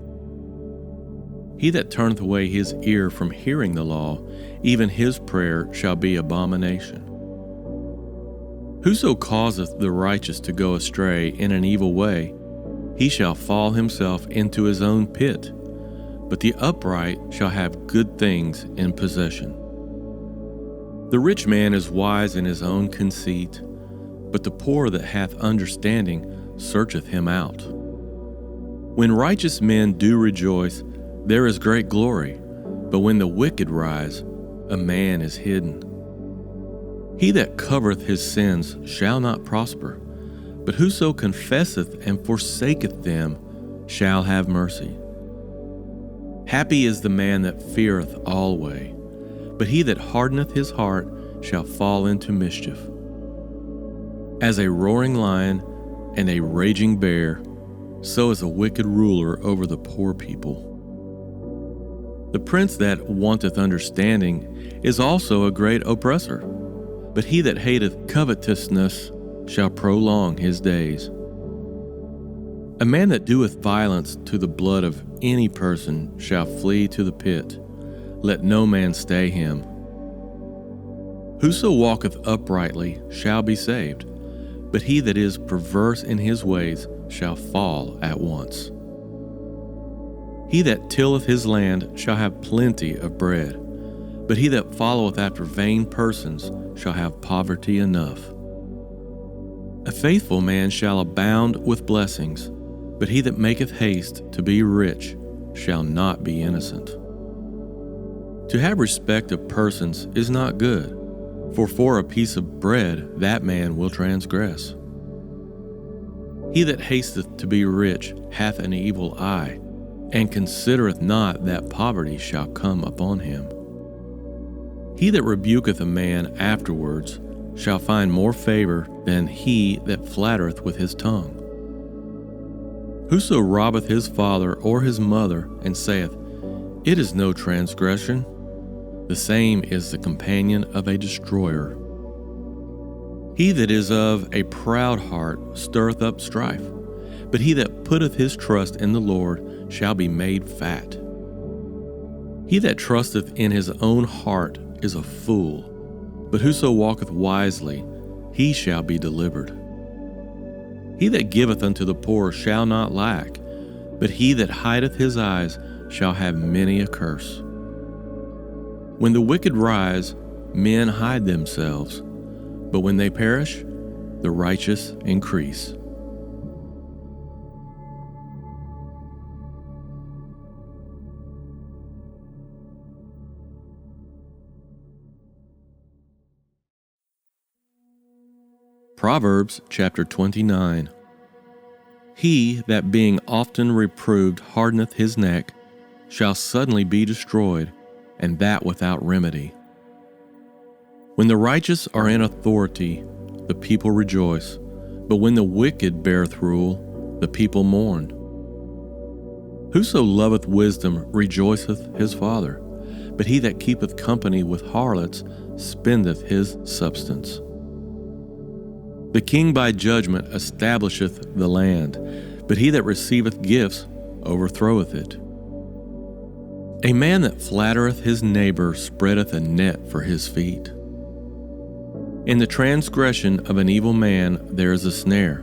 He that turneth away his ear from hearing the law, even his prayer shall be abomination. Whoso causeth the righteous to go astray in an evil way, he shall fall himself into his own pit, but the upright shall have good things in possession. The rich man is wise in his own conceit, but the poor that hath understanding searcheth him out. When righteous men do rejoice, there is great glory, but when the wicked rise, a man is hidden. He that covereth his sins shall not prosper, but whoso confesseth and forsaketh them shall have mercy. Happy is the man that feareth alway, but he that hardeneth his heart shall fall into mischief. As a roaring lion and a raging bear, so is a wicked ruler over the poor people. The prince that wanteth understanding is also a great oppressor, but he that hateth covetousness shall prolong his days. A man that doeth violence to the blood of any person shall flee to the pit. Let no man stay him. Whoso walketh uprightly shall be saved, but he that is perverse in his ways shall fall at once. He that tilleth his land shall have plenty of bread, but he that followeth after vain persons shall have poverty enough. A faithful man shall abound with blessings, but he that maketh haste to be rich shall not be innocent. To have respect of persons is not good, for a piece of bread that man will transgress. He that hasteth to be rich hath an evil eye, and considereth not that poverty shall come upon him. He that rebuketh a man afterwards shall find more favor than he that flattereth with his tongue. Whoso robbeth his father or his mother, and saith, It is no transgression, the same is the companion of a destroyer. He that is of a proud heart stirreth up strife, but he that putteth his trust in the Lord shall be made fat. He that trusteth in his own heart is a fool, but whoso walketh wisely, he shall be delivered. He that giveth unto the poor shall not lack, but he that hideth his eyes shall have many a curse. When the wicked rise, men hide themselves, but when they perish, the righteous increase. Proverbs chapter 29. He that being often reproved hardeneth his neck shall suddenly be destroyed, and that without remedy. When the righteous are in authority, the people rejoice, but when the wicked beareth rule, the people mourned. Whoso loveth wisdom rejoiceth his father, but he that keepeth company with harlots spendeth his substance. The king by judgment establisheth the land, but he that receiveth gifts overthroweth it. A man that flattereth his neighbor spreadeth a net for his feet. In the transgression of an evil man there is a snare,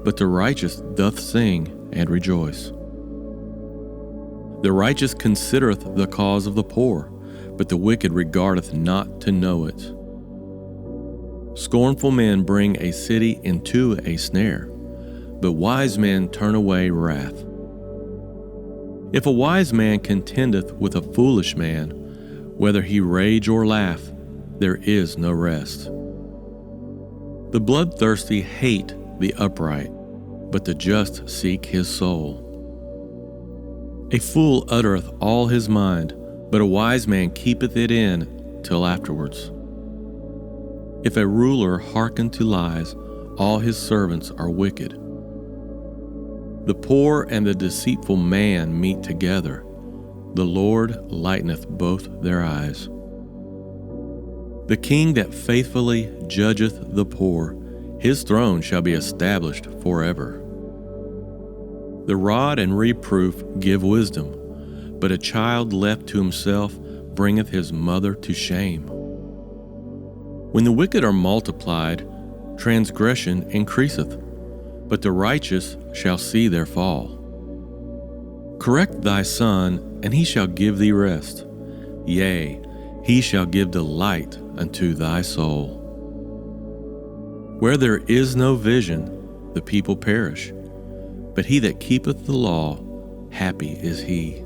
but the righteous doth sing and rejoice. The righteous considereth the cause of the poor, but the wicked regardeth not to know it. Scornful men bring a city into a snare, but wise men turn away wrath. If a wise man contendeth with a foolish man, whether he rage or laugh, there is no rest. The bloodthirsty hate the upright, but the just seek his soul. A fool uttereth all his mind, but a wise man keepeth it in till afterwards. If a ruler hearken to lies, all his servants are wicked. The poor and the deceitful man meet together. The Lord lighteneth both their eyes. The king that faithfully judgeth the poor, his throne shall be established forever. The rod and reproof give wisdom, but a child left to himself bringeth his mother to shame. When the wicked are multiplied, transgression increaseth, but the righteous shall see their fall. Correct thy son, and he shall give thee rest. Yea, he shall give delight unto thy soul. Where there is no vision, the people perish, but he that keepeth the law, happy is he.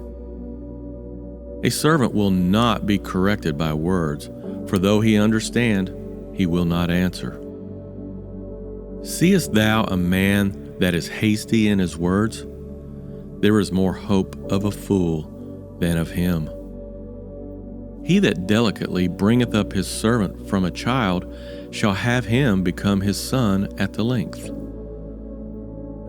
A servant will not be corrected by words, for though he understand, he will not answer. Seest thou a man that is hasty in his words? There is more hope of a fool than of him. He that delicately bringeth up his servant from a child shall have him become his son at the length.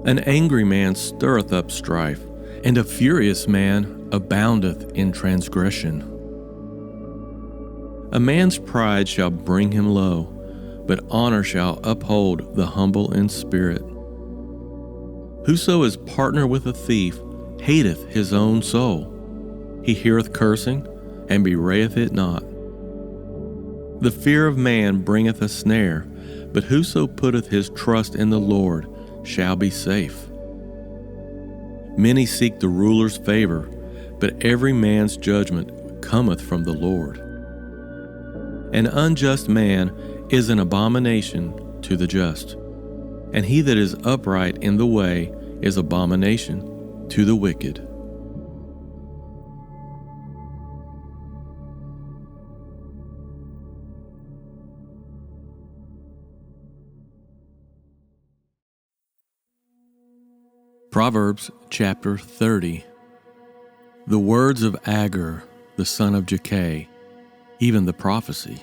An angry man stirreth up strife, and a furious man aboundeth in transgression. A man's pride shall bring him low, but honor shall uphold the humble in spirit. Whoso is partner with a thief hateth his own soul. He heareth cursing, and bewrayeth it not. The fear of man bringeth a snare, but whoso putteth his trust in the Lord shall be safe. Many seek the ruler's favor, but every man's judgment cometh from the Lord. An unjust man is an abomination to the just, and he that is upright in the way is abomination to the wicked. Proverbs chapter 30. The words of Agur, the son of Jakeh, even the prophecy.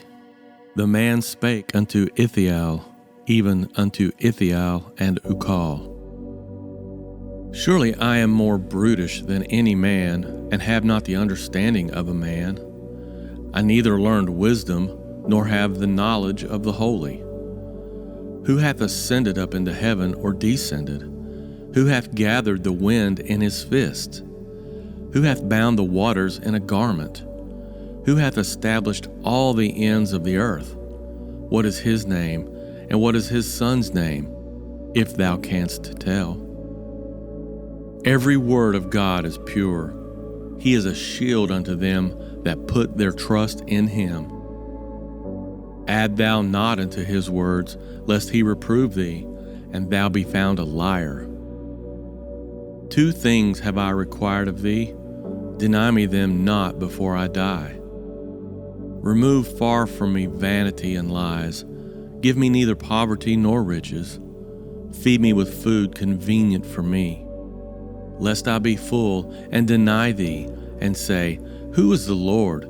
The man spake unto Ithiel, even unto Ithiel and Ukal. Surely I am more brutish than any man, and have not the understanding of a man. I neither learned wisdom, nor have the knowledge of the holy. Who hath ascended up into heaven, or descended? Who hath gathered the wind in his fist? Who hath bound the waters in a garment? Who hath established all the ends of the earth? What is his name, and what is his son's name, if thou canst tell? Every word of God is pure. He is a shield unto them that put their trust in him. Add thou not unto his words, lest he reprove thee, and thou be found a liar. 2 things have I required of thee. Deny me them not before I die. Remove far from me vanity and lies. Give me neither poverty nor riches. Feed me with food convenient for me. Lest I be full and deny thee, and say, Who is the Lord?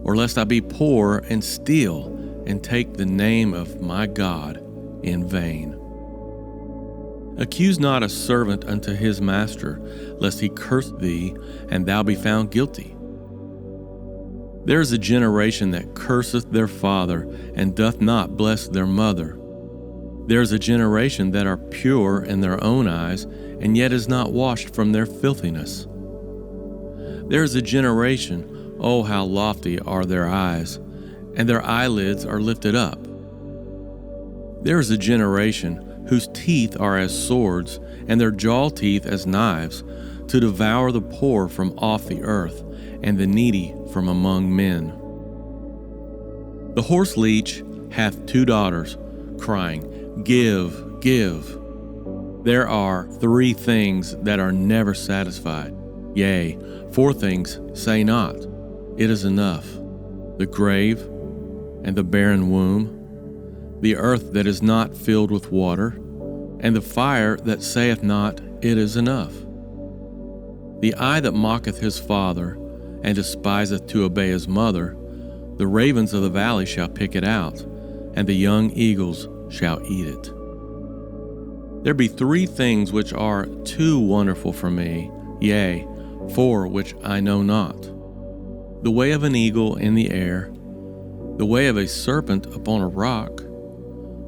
Or lest I be poor and steal, and take the name of my God in vain. Accuse not a servant unto his master, lest he curse thee, and thou be found guilty. There is a generation that curseth their father, and doth not bless their mother. There is a generation that are pure in their own eyes, and yet is not washed from their filthiness. There is a generation, oh, how lofty are their eyes, and their eyelids are lifted up. There is a generation whose teeth are as swords, and their jaw teeth as knives, to devour the poor from off the earth, and the needy from among men. The horse leech hath 2 daughters, crying, Give, give. There are 3 things that are never satisfied. Yea, 4 things say not, It is enough. The grave and the barren womb, the earth that is not filled with water, and the fire that saith not, It is enough. The eye that mocketh his father, and despiseth to obey his mother, the ravens of the valley shall pick it out, and the young eagles shall eat it. There be 3 things which are too wonderful for me, yea, 4 which I know not. The way of an eagle in the air, the way of a serpent upon a rock,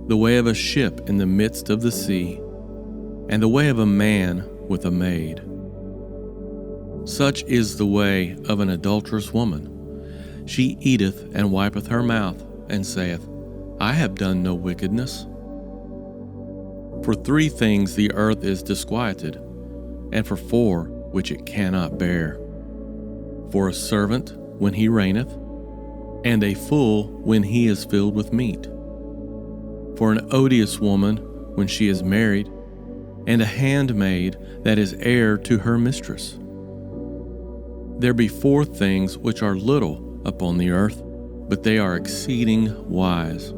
the way of a ship in the midst of the sea, and the way of a man with a maid. Such is the way of an adulterous woman. She eateth and wipeth her mouth, and saith, I have done no wickedness. For 3 things the earth is disquieted, and for 4 which it cannot bear. For a servant when he reigneth, and a fool when he is filled with meat. For an odious woman when she is married, and a handmaid that is heir to her mistress. There be 4 things which are little upon the earth, but they are exceeding wise.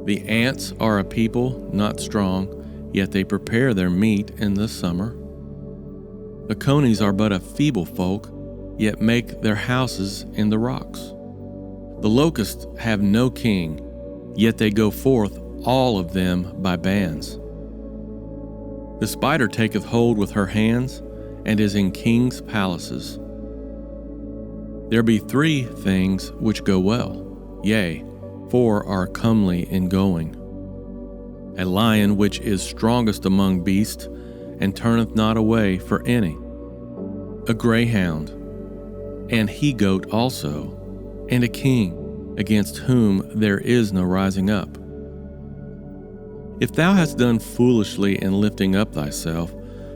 The ants are a people not strong, yet they prepare their meat in the summer. The conies are but a feeble folk, yet make their houses in the rocks. The locusts have no king, yet they go forth all of them by bands. The spider taketh hold with her hands, and is in kings' palaces. There be 3 things which go well, yea, 4 are comely in going. A lion which is strongest among beasts, and turneth not away for any. A greyhound, and he-goat also, and a king, against whom there is no rising up. If thou hast done foolishly in lifting up thyself,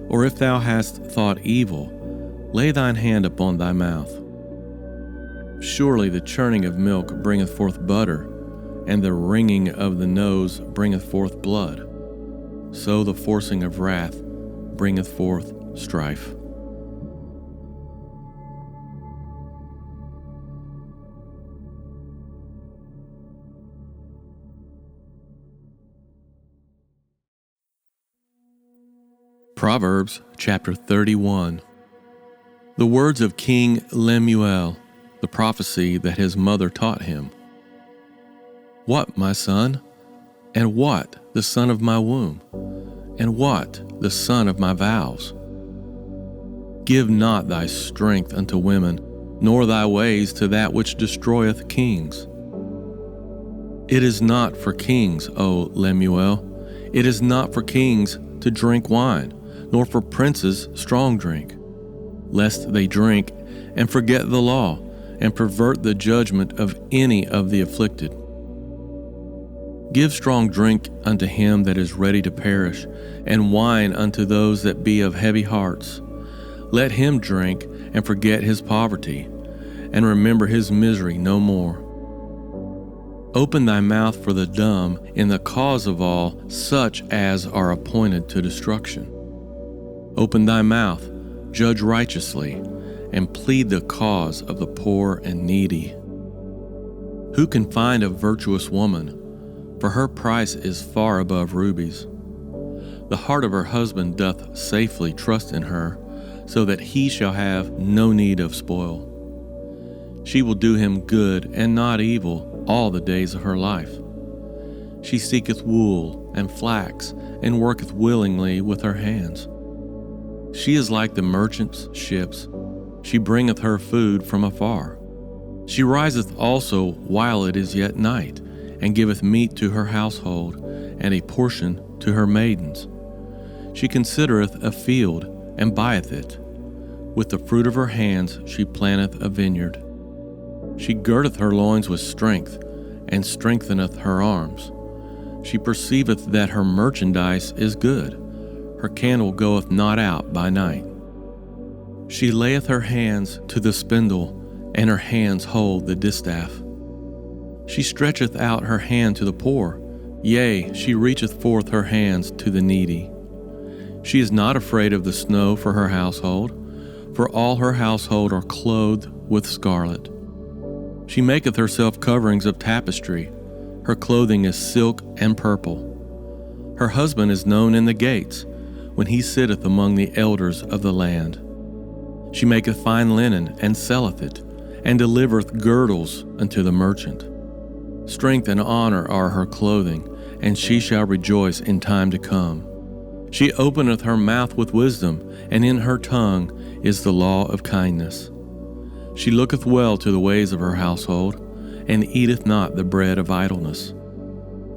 or if thou hast thought evil, lay thine hand upon thy mouth. Surely the churning of milk bringeth forth butter, and the wringing of the nose bringeth forth blood. So the forcing of wrath bringeth forth strife. Proverbs chapter 31. The words of King Lemuel, the prophecy that his mother taught him. What, my son? And what, the son of my womb? And what, the son of my vows? Give not thy strength unto women, nor thy ways to that which destroyeth kings. It is not for kings, O Lemuel, it is not for kings to drink wine, nor for princes strong drink, lest they drink and forget the law, and pervert the judgment of any of the afflicted. Give strong drink unto him that is ready to perish, and wine unto those that be of heavy hearts. Let him drink and forget his poverty, and remember his misery no more. Open thy mouth for the dumb in the cause of all such as are appointed to destruction. Open thy mouth, judge righteously, and plead the cause of the poor and needy. Who can find a virtuous woman? For her price is far above rubies. The heart of her husband doth safely trust in her, so that he shall have no need of spoil. She will do him good and not evil all the days of her life. She seeketh wool and flax, and worketh willingly with her hands. She is like the merchant's ships. She bringeth her food from afar. She riseth also while it is yet night, and giveth meat to her household, and a portion to her maidens. She considereth a field, and buyeth it. With the fruit of her hands she planteth a vineyard. She girdeth her loins with strength, and strengtheneth her arms. She perceiveth that her merchandise is good. Her candle goeth not out by night. She layeth her hands to the spindle, and her hands hold the distaff. She stretcheth out her hand to the poor, yea, she reacheth forth her hands to the needy. She is not afraid of the snow for her household, for all her household are clothed with scarlet. She maketh herself coverings of tapestry. Her clothing is silk and purple. Her husband is known in the gates, when he sitteth among the elders of the land. She maketh fine linen, and selleth it, and delivereth girdles unto the merchant. Strength and honor are her clothing, and she shall rejoice in time to come. She openeth her mouth with wisdom, and in her tongue is the law of kindness. She looketh well to the ways of her household, and eateth not the bread of idleness.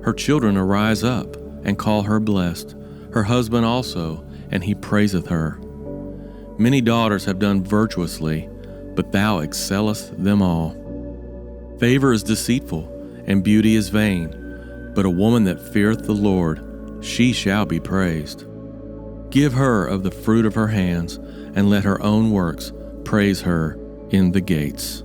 Her children arise up, and call her blessed, her husband also, and he praiseth her. Many daughters have done virtuously, but thou excellest them all. Favor is deceitful, and beauty is vain, but a woman that feareth the Lord, she shall be praised. Give her of the fruit of her hands, and let her own works praise her in the gates.